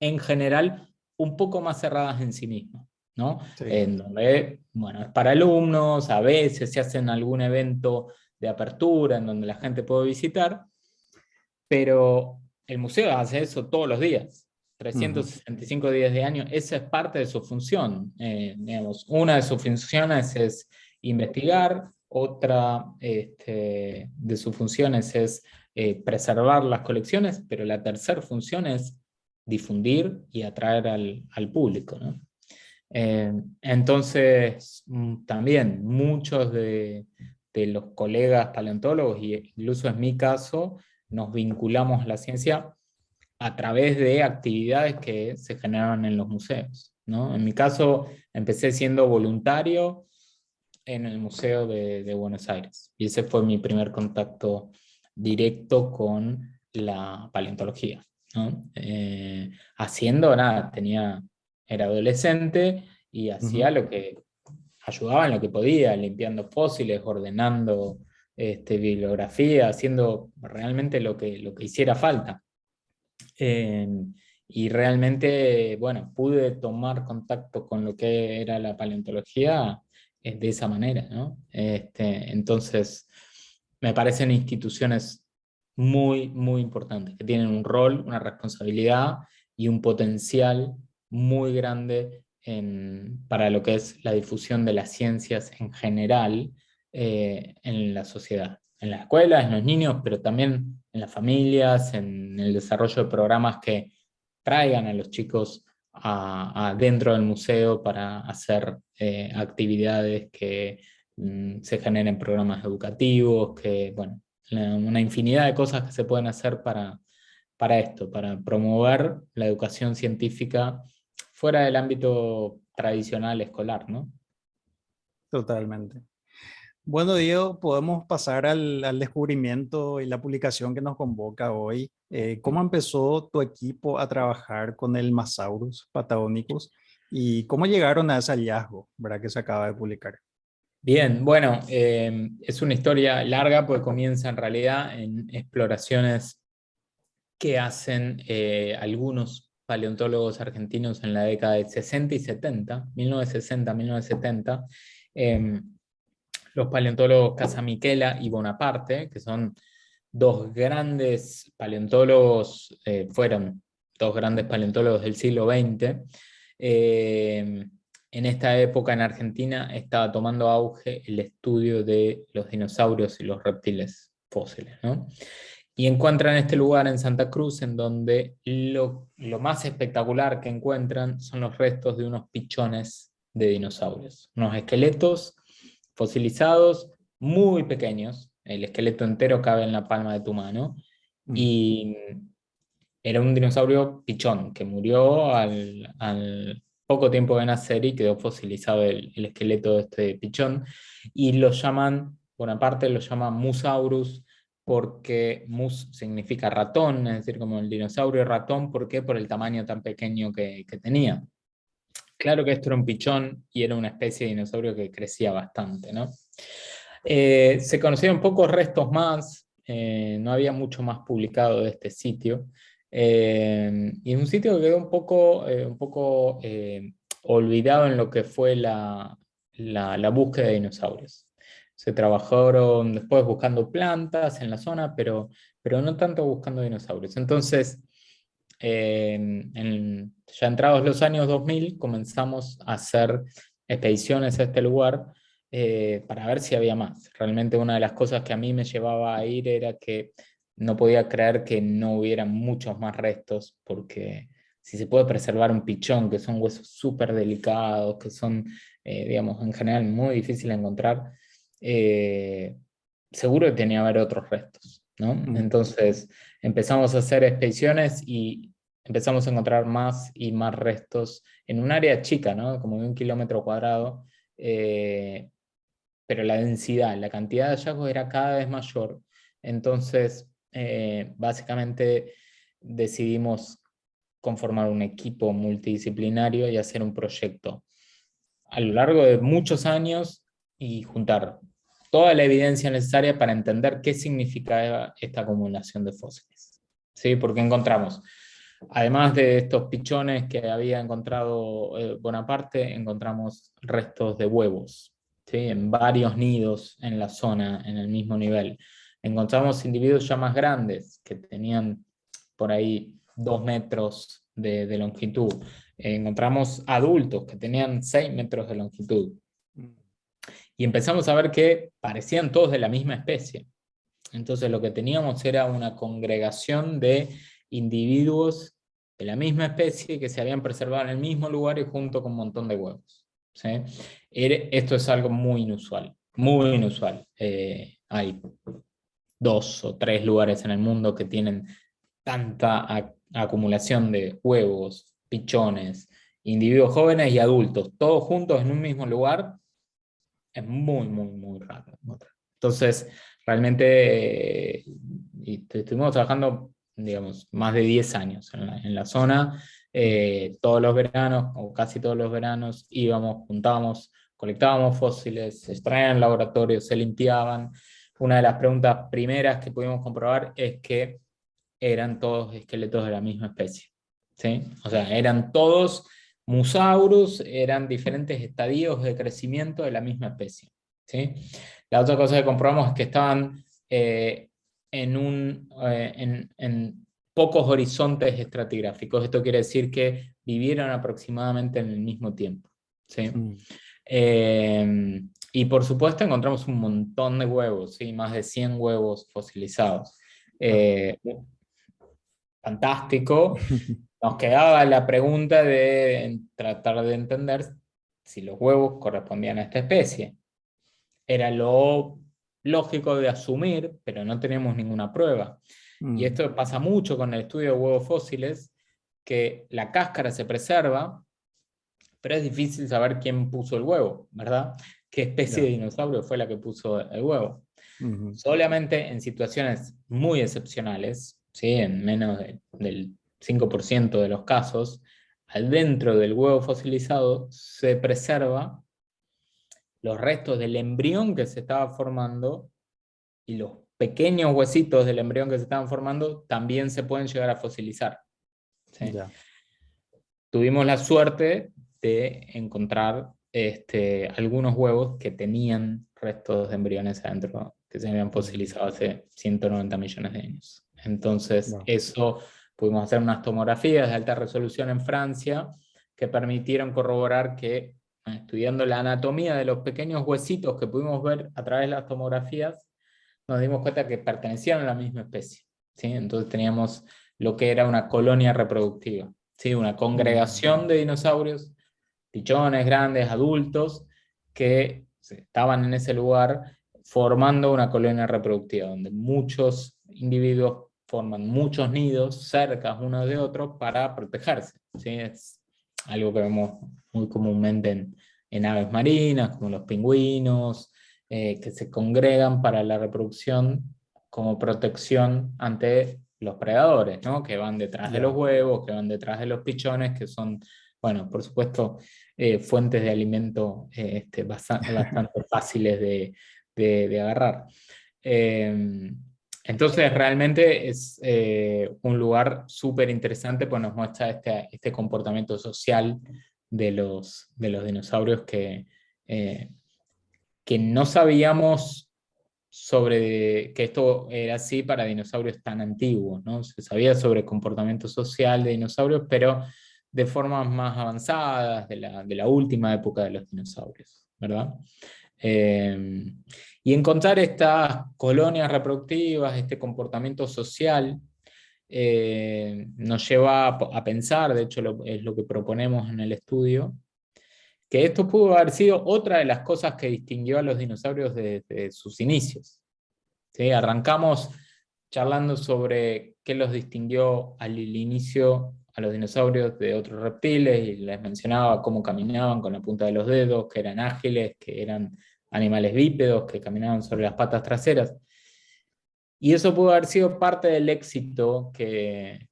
en general un poco más cerradas en sí mismas, ¿no? Sí. En donde, bueno, es para alumnos, a veces se hacen algún evento de apertura en donde la gente puede visitar, pero el museo hace eso todos los días, 365 días de año, esa es parte de su función. Digamos, una de sus funciones es investigar, otra de sus funciones es preservar las colecciones, pero la tercera función es difundir y atraer al público, ¿no? Entonces, también muchos de los colegas paleontólogos, y incluso en mi caso, nos vinculamos a la ciencia a través de actividades que se generaron en los museos, ¿no? En mi caso, empecé siendo voluntario en el Museo de Buenos Aires, y ese fue mi primer contacto directo con la paleontología, ¿no? Haciendo nada, era adolescente y hacía lo que ayudaba en lo que podía, limpiando fósiles, ordenando bibliografía, haciendo realmente lo que hiciera falta. Y realmente, bueno, pude tomar contacto con lo que era la paleontología de esa manera, ¿no? Entonces, me parecen instituciones muy, muy importantes, que tienen un rol, una responsabilidad y un potencial muy grande para lo que es la difusión de las ciencias en general en la sociedad, en las escuelas, en los niños, pero también en las familias, en el desarrollo de programas que traigan a los chicos dentro del museo para hacer actividades que se generen programas educativos, que, bueno, una infinidad de cosas que se pueden hacer para esto, para promover la educación científica fuera del ámbito tradicional escolar, ¿no? Totalmente. Bueno, Diego, podemos pasar al descubrimiento y la publicación que nos convoca hoy. ¿Cómo empezó tu equipo a trabajar con el Masaurus patagonicus y cómo llegaron a ese hallazgo, ¿verdad? Que se acaba de publicar. Bien, bueno, es una historia larga porque comienza en realidad en exploraciones que hacen algunos paleontólogos argentinos en la década de 60 y 70, 1960, 1970. eh, los paleontólogos Casamichela y Bonaparte, que son dos grandes paleontólogos, fueron dos grandes paleontólogos del siglo XX. En esta época en Argentina estaba tomando auge el estudio de los dinosaurios y los reptiles fósiles, ¿no? Y encuentran este lugar en Santa Cruz en donde lo más espectacular que encuentran son los restos de unos pichones de dinosaurios, unos esqueletos fosilizados muy pequeños, el esqueleto entero cabe en la palma de tu mano, Mm. y era un dinosaurio pichón que murió al poco tiempo de nacer y quedó fosilizado el esqueleto de este pichón, y lo llaman, Bonaparte lo llama Musaurus, porque mus significa ratón, es decir, como el dinosaurio ratón. ¿Por qué? Por el tamaño tan pequeño que tenía. Claro que esto era un pichón y era una especie de dinosaurio que crecía bastante, ¿no? Se conocieron pocos restos más, no había mucho más publicado de este sitio, y es un sitio que quedó un poco olvidado en lo que fue la búsqueda de dinosaurios. Se trabajaron después buscando plantas en la zona, pero no tanto buscando dinosaurios. Entonces, ya entrados los años 2000, comenzamos a hacer expediciones a este lugar, para ver si había más. Realmente una de las cosas que a mí me llevaba a ir era que no podía creer que no hubiera muchos más restos, porque si se puede preservar un pichón, que son huesos súper delicados, que son, digamos, en general muy difíciles de encontrar, eh, seguro que tenía que haber otros restos, ¿no? Mm. Entonces empezamos a hacer expediciones y empezamos a encontrar más y más restos en un área chica, ¿no? Como de 1 kilómetro cuadrado, eh, pero la densidad, la cantidad de hallazgos era cada vez mayor. Entonces, básicamente decidimos conformar un equipo multidisciplinario y hacer un proyecto a lo largo de muchos años y juntar toda la evidencia necesaria para entender qué significa esta acumulación de fósiles. ¿Sí? Porque encontramos, además de estos pichones que había encontrado Bonaparte, encontramos restos de huevos, ¿sí? En varios nidos en la zona, en el mismo nivel. Encontramos individuos ya más grandes, que tenían por ahí 2 metros de longitud. Encontramos adultos que tenían 6 metros de longitud. Y empezamos a ver que parecían todos de la misma especie. Entonces lo que teníamos era una congregación de individuos de la misma especie que se habían preservado en el mismo lugar y junto con un montón de huevos, ¿sí? Esto es algo muy inusual, muy inusual. Hay 2 o 3 lugares en el mundo que tienen tanta acumulación de huevos, pichones, individuos jóvenes y adultos, todos juntos en un mismo lugar. Es muy, muy, muy raro. Entonces, realmente estuvimos trabajando, digamos, más de 10 años en la zona. Todos los veranos, o casi todos los veranos, íbamos, juntábamos, colectábamos fósiles, se extraían en laboratorio, se limpiaban. Una de las preguntas primeras que pudimos comprobar es que eran todos esqueletos de la misma especie, ¿sí? O sea, eran todos Musaurus, eran diferentes estadios de crecimiento de la misma especie, ¿sí? La otra cosa que comprobamos es que estaban en pocos horizontes estratigráficos. Esto quiere decir que vivieron aproximadamente en el mismo tiempo, ¿sí? Mm. Y por supuesto encontramos un montón de huevos, ¿sí? Más de 100 huevos fosilizados. Ah. Fantástico. Nos quedaba la pregunta de tratar de entender si los huevos correspondían a esta especie. Era lo lógico de asumir, pero no tenemos ninguna prueba. Y Mm. esto pasa mucho con el estudio de huevos fósiles, que la cáscara se preserva, pero es difícil saber quién puso el huevo, ¿verdad? ¿Qué especie de dinosaurio fue la que puso el huevo? Solamente en situaciones muy excepcionales, ¿sí? En menos del 5% de los casos, adentro del huevo fosilizado se preserva los restos del embrión que se estaba formando, y los pequeños huesitos del embrión que se estaban formando también se pueden llegar a fosilizar, ¿sí? Ya. Tuvimos la suerte de encontrar algunos huevos que tenían restos de embriones adentro que se habían fosilizado hace 190 millones de años. Entonces, Wow. eso pudimos hacer unas tomografías de alta resolución en Francia que permitieron corroborar que, estudiando la anatomía de los pequeños huesitos que pudimos ver a través de las tomografías, nos dimos cuenta que pertenecían a la misma especie, ¿sí? Entonces teníamos lo que era una colonia reproductiva, ¿sí? Una congregación de dinosaurios, pichones grandes, adultos, que estaban en ese lugar formando una colonia reproductiva, donde muchos individuos forman muchos nidos cerca unos de otros para protegerse, ¿sí? Es algo que vemos muy comúnmente en aves marinas, como los pingüinos, que se congregan para la reproducción como protección ante los predadores, ¿no? Que van detrás de los huevos, que van detrás de los pichones, que son, bueno, por supuesto, fuentes de alimento bastante fáciles de agarrar. Entonces realmente es un lugar súper interesante, pues nos muestra este comportamiento social de los dinosaurios que no sabíamos sobre que esto era así para dinosaurios tan antiguos, ¿no? Se sabía sobre comportamiento social de dinosaurios, pero de formas más avanzadas, de la última época de los dinosaurios, ¿verdad? Y encontrar estas colonias reproductivas, este comportamiento social, nos lleva a pensar, de hecho es lo que proponemos en el estudio, que esto pudo haber sido otra de las cosas que distinguió a los dinosaurios desde sus inicios, ¿sí? Arrancamos charlando sobre qué los distinguió al inicio a los dinosaurios de otros reptiles, y les mencionaba cómo caminaban con la punta de los dedos, que eran ágiles, que eran animales bípedos, que caminaban sobre las patas traseras. Y eso pudo haber sido parte del éxito que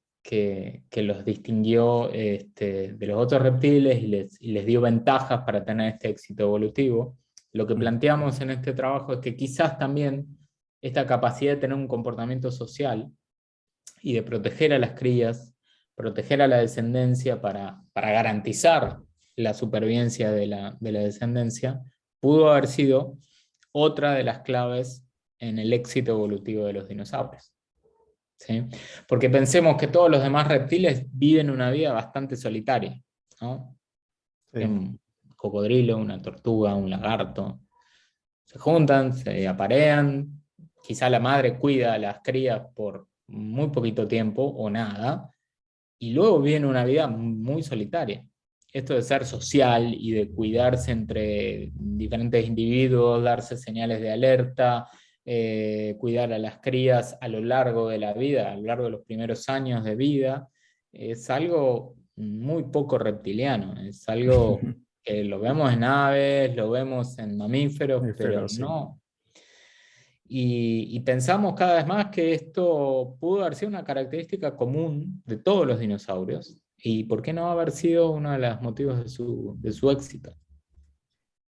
los distinguió de los otros reptiles y les dio ventajas para tener este éxito evolutivo. Lo que planteamos en este trabajo es que quizás también esta capacidad de tener un comportamiento social y de proteger a las crías, proteger a la descendencia para garantizar la supervivencia de la descendencia, pudo haber sido otra de las claves en el éxito evolutivo de los dinosaurios, ¿sí? Porque pensemos que todos los demás reptiles viven una vida bastante solitaria, ¿no? Sí. Un cocodrilo, una tortuga, un lagarto, se juntan, se aparean, quizá la madre cuida a las crías por muy poquito tiempo o nada, y luego viven una vida muy solitaria. Esto de ser social y de cuidarse entre diferentes individuos, darse señales de alerta, cuidar a las crías a lo largo de la vida, a lo largo de los primeros años de vida, es algo muy poco reptiliano, es algo que lo vemos en aves, lo vemos en mamíferos, pero Sí. no. Y pensamos cada vez más que esto pudo haber sido una característica común de todos los dinosaurios, y por qué no haber sido uno de los motivos de su éxito.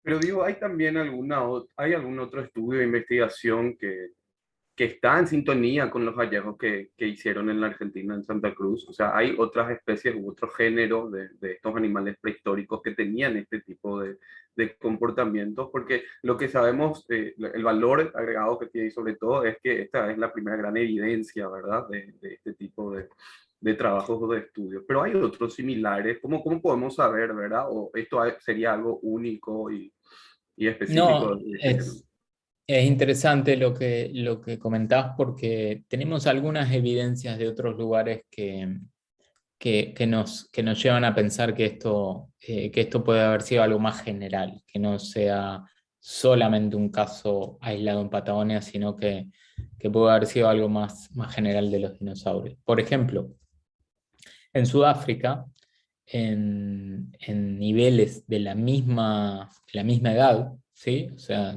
Pero digo, hay también hay algún otro estudio de investigación que está en sintonía con los hallazgos que hicieron en la Argentina, en Santa Cruz. O sea, hay otras especies u otros géneros de estos animales prehistóricos que tenían este tipo de comportamientos, porque lo que sabemos, el valor agregado que tiene sobre todo es que esta es la primera gran evidencia, ¿verdad?, de este tipo de trabajos o de estudios. Pero hay otros similares. ¿Cómo podemos saber, verdad? ¿O esto sería algo único y específico No, de este género? es interesante lo que comentás, porque tenemos algunas evidencias de otros lugares que nos llevan a pensar que esto puede haber sido algo más general, que no sea solamente un caso aislado en Patagonia, sino que puede haber sido algo más general de los dinosaurios. Por ejemplo, en Sudáfrica en niveles de la misma edad, ¿sí? O sea,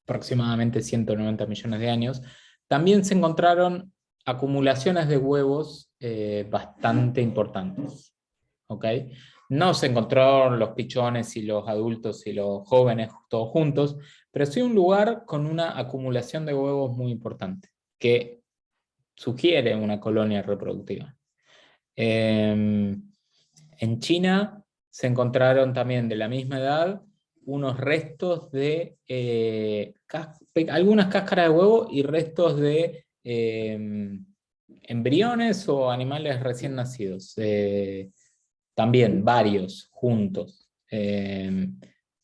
aproximadamente 190 millones de años, también se encontraron acumulaciones de huevos bastante importantes. ¿Ok? No se encontraron los pichones y los adultos y los jóvenes todos juntos, pero sí un lugar con una acumulación de huevos muy importante, que sugiere una colonia reproductiva. En China se encontraron también de la misma edad unos restos de algunas cáscaras de huevo y restos de embriones o animales recién nacidos. También varios juntos.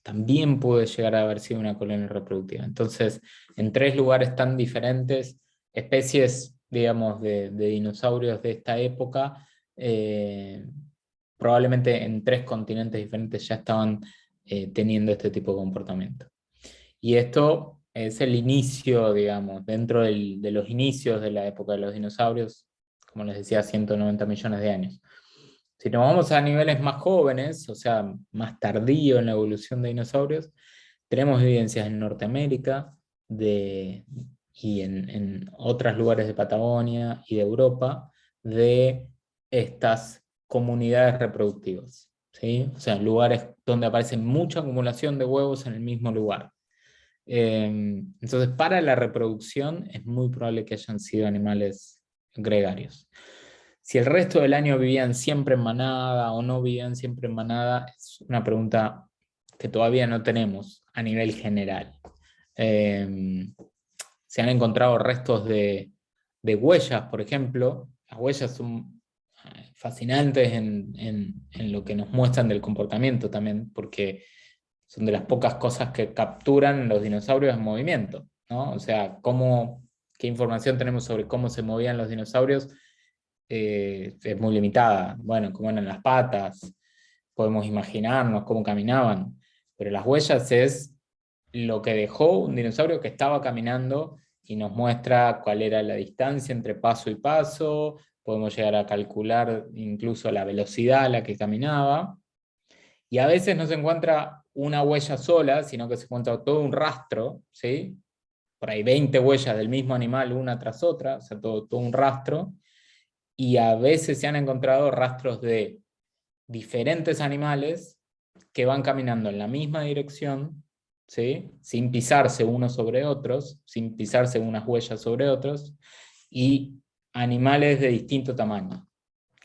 También puede llegar a haber sido una colonia reproductiva. Entonces, en 3 lugares tan diferentes, especies, digamos, de dinosaurios de esta época, probablemente en 3 continentes diferentes ya estaban teniendo este tipo de comportamiento. Y esto es el inicio, digamos, dentro de los inicios de la época de los dinosaurios, como les decía, 190 millones de años. Si nos vamos a niveles más jóvenes, o sea, más tardío en la evolución de dinosaurios, tenemos evidencias en Norteamérica y en otros lugares de Patagonia y de Europa de estas comunidades reproductivas, ¿sí? O sea, lugares donde aparece mucha acumulación de huevos en el mismo lugar. Entonces, para la reproducción es muy probable que hayan sido animales gregarios. Si el resto del año vivían siempre en manada o no vivían siempre en manada, es una pregunta que todavía no tenemos a nivel general. Se han encontrado restos de huellas, por ejemplo. Las huellas son fascinantes en lo que nos muestran del comportamiento también, porque son de las pocas cosas que capturan los dinosaurios en movimiento, ¿no? O sea, qué información tenemos sobre cómo se movían los dinosaurios es muy limitada. Bueno, cómo eran las patas, podemos imaginarnos cómo caminaban, pero las huellas es lo que dejó un dinosaurio que estaba caminando y nos muestra cuál era la distancia entre paso y paso, podemos llegar a calcular incluso la velocidad a la que caminaba, y a veces no se encuentra una huella sola, sino que se encuentra todo un rastro, ¿sí? Por ahí 20 huellas del mismo animal una tras otra, o sea, todo un rastro, y a veces se han encontrado rastros de diferentes animales que van caminando en la misma dirección, ¿sí? Sin pisarse unos sobre otros, sin pisarse unas huellas sobre otros, y animales de distinto tamaño.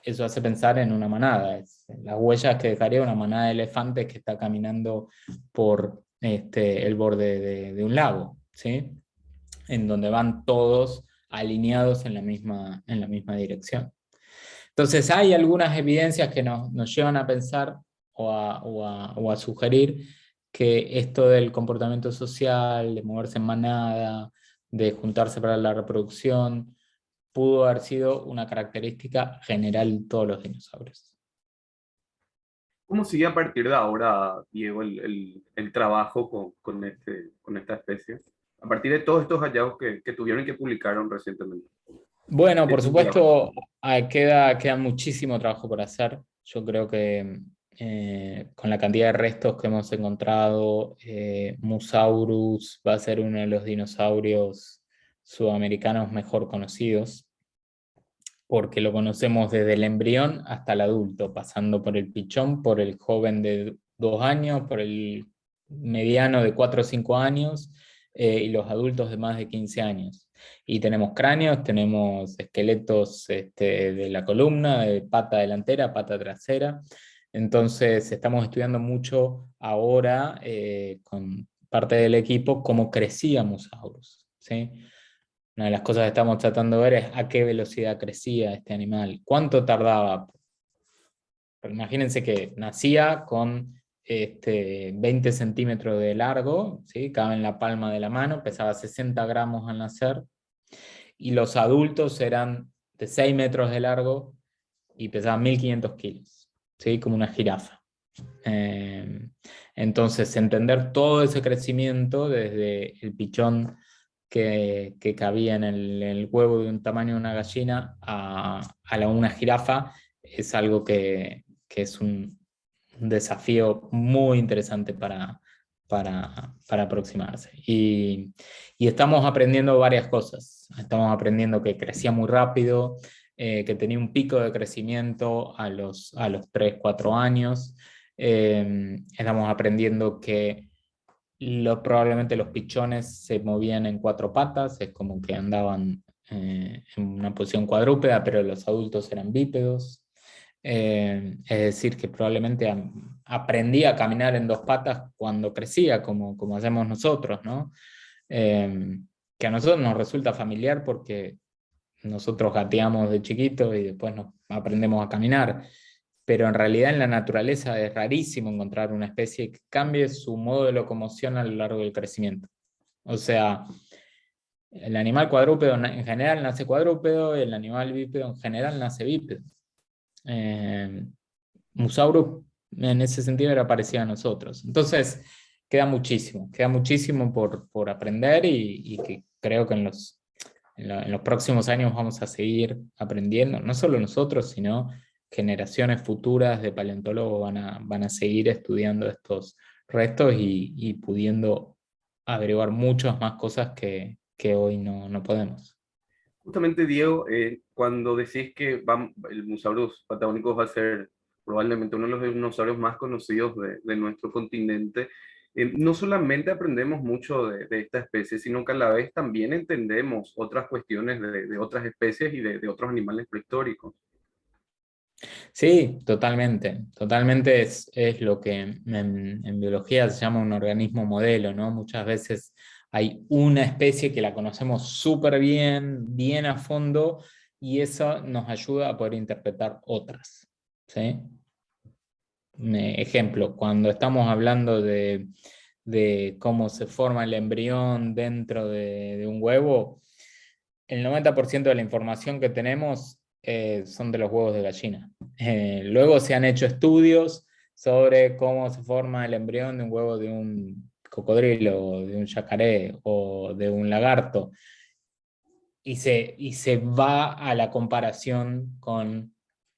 Eso hace pensar en una manada. Las huellas que dejaría una manada de elefantes que está caminando por el borde de un lago, ¿sí? En donde van todos alineados en la misma dirección. Entonces hay algunas evidencias que nos llevan a pensar o a sugerir que esto del comportamiento social, de moverse en manada, de juntarse para la reproducción, pudo haber sido una característica general de todos los dinosaurios. ¿Cómo sigue a partir de ahora, Diego, el trabajo con esta especie? A partir de todos estos hallazgos que tuvieron y que publicaron recientemente. Bueno, ¿Qué por es un trabajo? supuesto, queda muchísimo trabajo por hacer. Yo creo que con la cantidad de restos que hemos encontrado, Musaurus va a ser uno de los dinosaurios sudamericanos mejor conocidos, porque lo conocemos desde el embrión hasta el adulto, pasando por el pichón, por el joven de 2 años, por el mediano de 4 o 5 años, y los adultos de más de 15 años. Y tenemos cráneos, tenemos esqueletos de la columna, de pata delantera, pata trasera. Entonces estamos estudiando mucho ahora con parte del equipo cómo crecía Musaurus, ¿sí? Una de las cosas que estamos tratando de ver es a qué velocidad crecía este animal, cuánto tardaba. Pero imagínense que nacía con 20 centímetros de largo, ¿sí? Cabe en la palma de la mano, pesaba 60 gramos al nacer, y los adultos eran de 6 metros de largo y pesaban 1500 kilos, ¿sí? Como una jirafa. Entonces, entender todo ese crecimiento desde el pichón que cabía en el huevo de un tamaño de una gallina a una jirafa es algo que es un desafío muy interesante para aproximarse. Y estamos aprendiendo varias cosas. Estamos aprendiendo que crecía muy rápido, que tenía un pico de crecimiento a los 3, 4 años. Estamos aprendiendo que probablemente los pichones se movían en 4 patas, es como que andaban en una posición cuadrúpeda, pero los adultos eran bípedos. Es decir, que probablemente aprendí a caminar en 2 patas cuando crecía, como hacemos nosotros, ¿no? Que a nosotros nos resulta familiar porque nosotros gateamos de chiquito y después nos aprendemos a caminar, pero en realidad en la naturaleza es rarísimo encontrar una especie que cambie su modo de locomoción a lo largo del crecimiento. O sea, el animal cuadrúpedo en general nace cuadrúpedo, y el animal bípedo en general nace bípedo. Musaurus en ese sentido era parecido a nosotros. Entonces, queda muchísimo por aprender y que creo que en los próximos años vamos a seguir aprendiendo, no solo nosotros, sino generaciones futuras de paleontólogos van a seguir estudiando estos restos y pudiendo averiguar muchas más cosas que hoy no podemos. Justamente, Diego, cuando decís que el Musaurus patagónico va a ser probablemente uno de los dinosaurios más conocidos de nuestro continente, no solamente aprendemos mucho de esta especie, sino que a la vez también entendemos otras cuestiones de otras especies y de otros animales prehistóricos. Sí, totalmente es lo que en biología se llama un organismo modelo, ¿no? Muchas veces hay una especie que la conocemos súper bien a fondo, y eso nos ayuda a poder interpretar otras, ¿sí? Ejemplo, cuando estamos hablando de cómo se forma el embrión dentro de un huevo, el 90% de la información que tenemos son de los huevos de gallina. Luego se han hecho estudios sobre cómo se forma el embrión de un huevo de un cocodrilo, o de un yacaré, o de un lagarto, y se va a la comparación con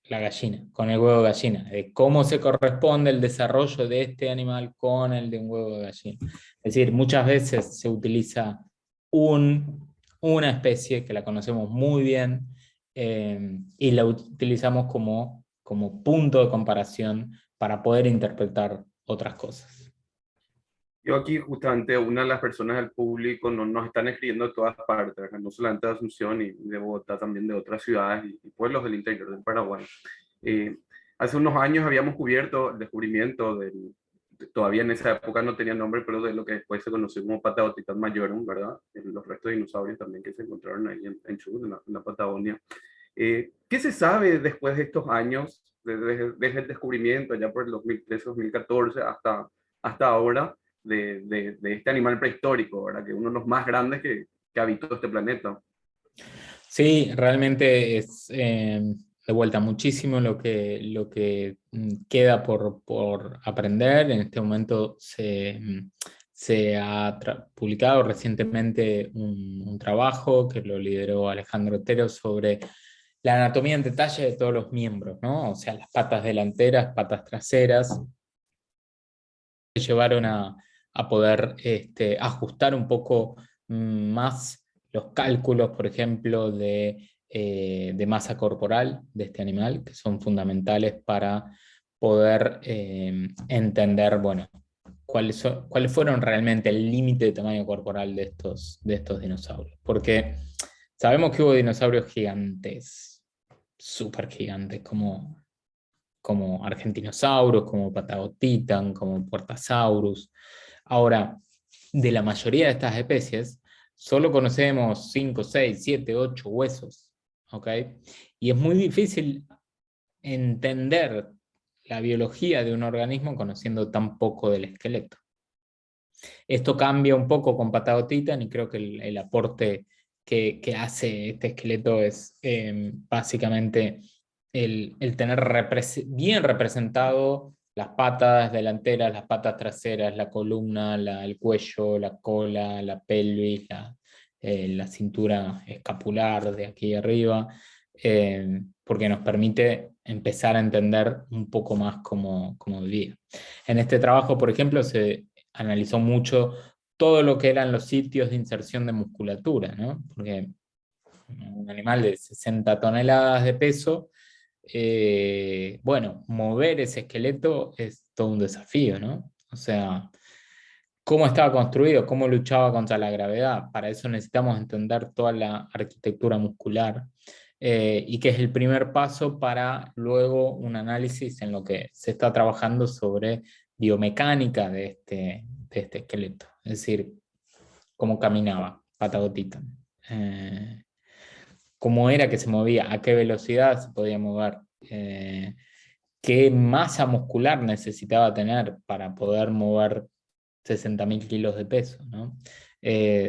la gallina, con el huevo de gallina, de cómo se corresponde el desarrollo de este animal con el de un huevo de gallina. Es decir, muchas veces se utiliza una especie que la conocemos muy bien, y la utilizamos como punto de comparación para poder interpretar otras cosas. Yo aquí justamente una de las personas del público nos están escribiendo de todas partes, ¿verdad? No solamente de Asunción y de Bogotá, también de otras ciudades y pueblos del interior del Paraguay. Eh, Hace unos años habíamos cubierto el descubrimiento todavía en esa época no tenía nombre, pero de lo que después se conoció como Patagotitan majorum, ¿verdad? Los restos de dinosaurios también que se encontraron ahí en Chubut, en la Patagonia. ¿Qué se sabe después de estos años, desde el descubrimiento, ya por el 2013-2014 hasta ahora, de este animal prehistórico, ¿verdad? Que es uno de los más grandes que habitó este planeta? Sí, realmente es, de vuelta, muchísimo lo que queda por aprender. En este momento se ha publicado recientemente un trabajo que lo lideró Alejandro Otero sobre la anatomía en detalle de todos los miembros, ¿no? O sea, las patas delanteras, patas traseras, que llevaron a poder ajustar un poco más los cálculos, por ejemplo, de masa corporal de este animal, que son fundamentales para poder entender, bueno, cuáles fueron realmente el límite de tamaño corporal de estos dinosaurios. Porque sabemos que hubo dinosaurios gigantes, súper gigantes, como Argentinosaurus, como Patagotitan, como Puertasaurus. Ahora, de la mayoría de estas especies, solo conocemos 5, 6, 7, 8 huesos, ¿ok? Y es muy difícil entender la biología de un organismo conociendo tan poco del esqueleto. Esto cambia un poco con Patagotitan, y creo que el aporte que hace este esqueleto es básicamente el tener bien representado las patas delanteras, las patas traseras, la columna, el cuello, la cola, la pelvis, la cintura escapular de aquí arriba, porque nos permite empezar a entender un poco más cómo vivía. En este trabajo, por ejemplo, se analizó mucho todo lo que eran los sitios de inserción de musculatura, ¿no? Porque un animal de 60 toneladas de peso, bueno, mover ese esqueleto es todo un desafío, ¿no? O sea, cómo estaba construido, cómo luchaba contra la gravedad. Para eso necesitamos entender toda la arquitectura muscular, y que es el primer paso para luego un análisis en lo que se está trabajando sobre biomecánica de este esqueleto. Es decir, cómo caminaba, pata gotita. Cómo era que se movía, a qué velocidad se podía mover, qué masa muscular necesitaba tener para poder mover 60.000 kilos de peso, ¿no?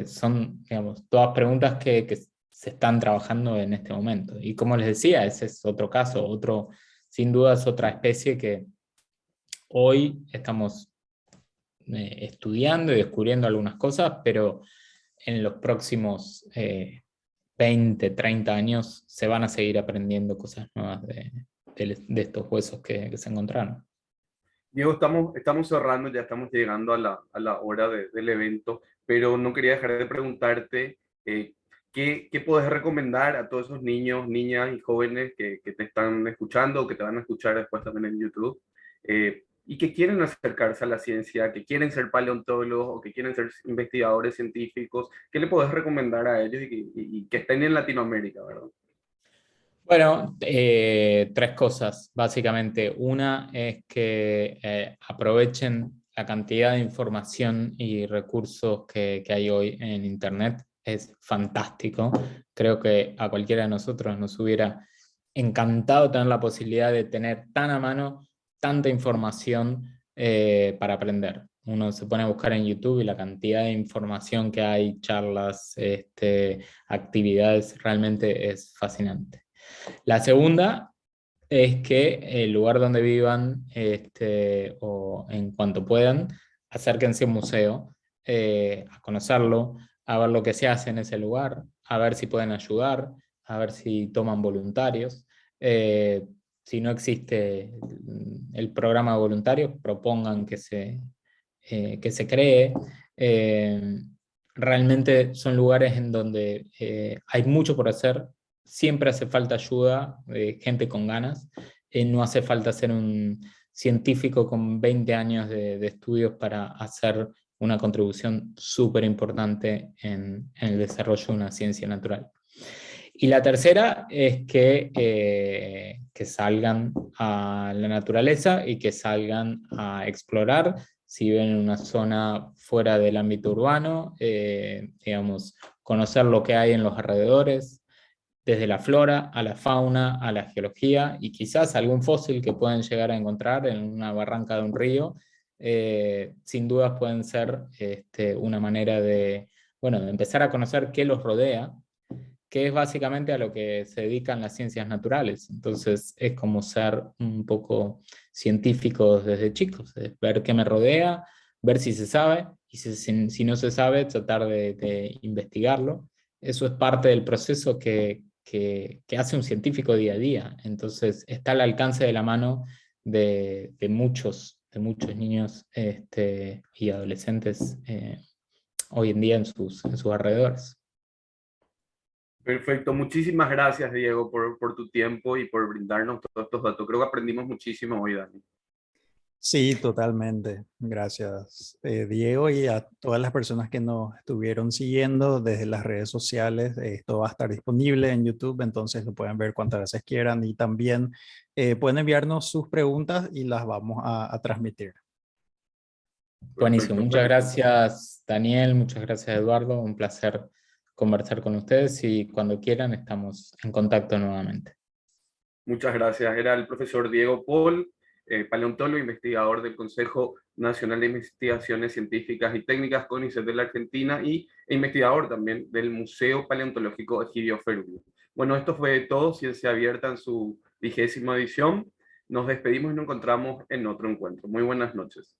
Son, digamos, todas preguntas que se están trabajando en este momento. Y como les decía, ese es otro caso, sin duda es otra especie que hoy estamos estudiando y descubriendo algunas cosas, pero en los próximos 20, 30 años se van a seguir aprendiendo cosas nuevas de estos huesos que se encontraron. Diego, estamos cerrando, ya estamos llegando a la hora del evento, pero no quería dejar de preguntarte qué puedes recomendar a todos esos niños, niñas y jóvenes que te están escuchando o que te van a escuchar después también en YouTube, y que quieren acercarse a la ciencia, que quieren ser paleontólogos o que quieren ser investigadores científicos. ¿Qué le puedes recomendar a ellos y que estén en Latinoamérica, verdad? Bueno, tres cosas, básicamente. Una es que aprovechen la cantidad de información y recursos que hay hoy en Internet. Es fantástico. Creo que a cualquiera de nosotros nos hubiera encantado tener la posibilidad de tener tan a mano tanta información para aprender. Uno se pone a buscar en YouTube y la cantidad de información que hay, charlas, actividades, realmente es fascinante. La segunda es que el lugar donde vivan, o en cuanto puedan, acérquense a un museo, a conocerlo, a ver lo que se hace en ese lugar, a ver si pueden ayudar, a ver si toman voluntarios. Eh, si no existe el programa de voluntarios, propongan que se cree. Eh, Realmente son lugares en donde hay mucho por hacer. Siempre hace falta ayuda de gente con ganas. No hace falta ser un científico con 20 años de estudios para hacer una contribución súper importante en el desarrollo de una ciencia natural. Y la tercera es que salgan a la naturaleza y que salgan a explorar. Si viven en una zona fuera del ámbito urbano, digamos, conocer lo que hay en los alrededores, desde la flora a la fauna, a la geología y quizás algún fósil que pueden llegar a encontrar en una barranca de un río. Sin dudas pueden ser una manera bueno, de empezar a conocer qué los rodea, que es básicamente a lo que se dedican las ciencias naturales. Entonces es como ser un poco científicos desde chicos, es ver qué me rodea, ver si se sabe, y si no se sabe, tratar de investigarlo. Eso es parte del proceso que hace un científico día a día. Entonces está al alcance de la mano de muchos niños y adolescentes hoy en día en sus alrededores. Perfecto, muchísimas gracias Diego por tu tiempo y por brindarnos todos estos datos. Creo que aprendimos muchísimo hoy, Dani. Sí, totalmente. Gracias, Diego, y a todas las personas que nos estuvieron siguiendo desde las redes sociales. Esto va a estar disponible en YouTube, entonces lo pueden ver cuantas veces quieran y también pueden enviarnos sus preguntas y las vamos a transmitir. Buenísimo, Perfecto, muchas gracias Daniel, muchas gracias Eduardo, un placer conversar con ustedes y cuando quieran estamos en contacto nuevamente. muchas gracias. Era el profesor Diego Paul, paleontólogo e investigador del Consejo Nacional de Investigaciones Científicas y Técnicas CONICET de la Argentina e investigador también del Museo Paleontológico Egidio Feruli. Bueno, esto fue todo, Ciencia Abierta en su 20ª edición. Nos despedimos y nos encontramos en otro encuentro. Muy buenas noches.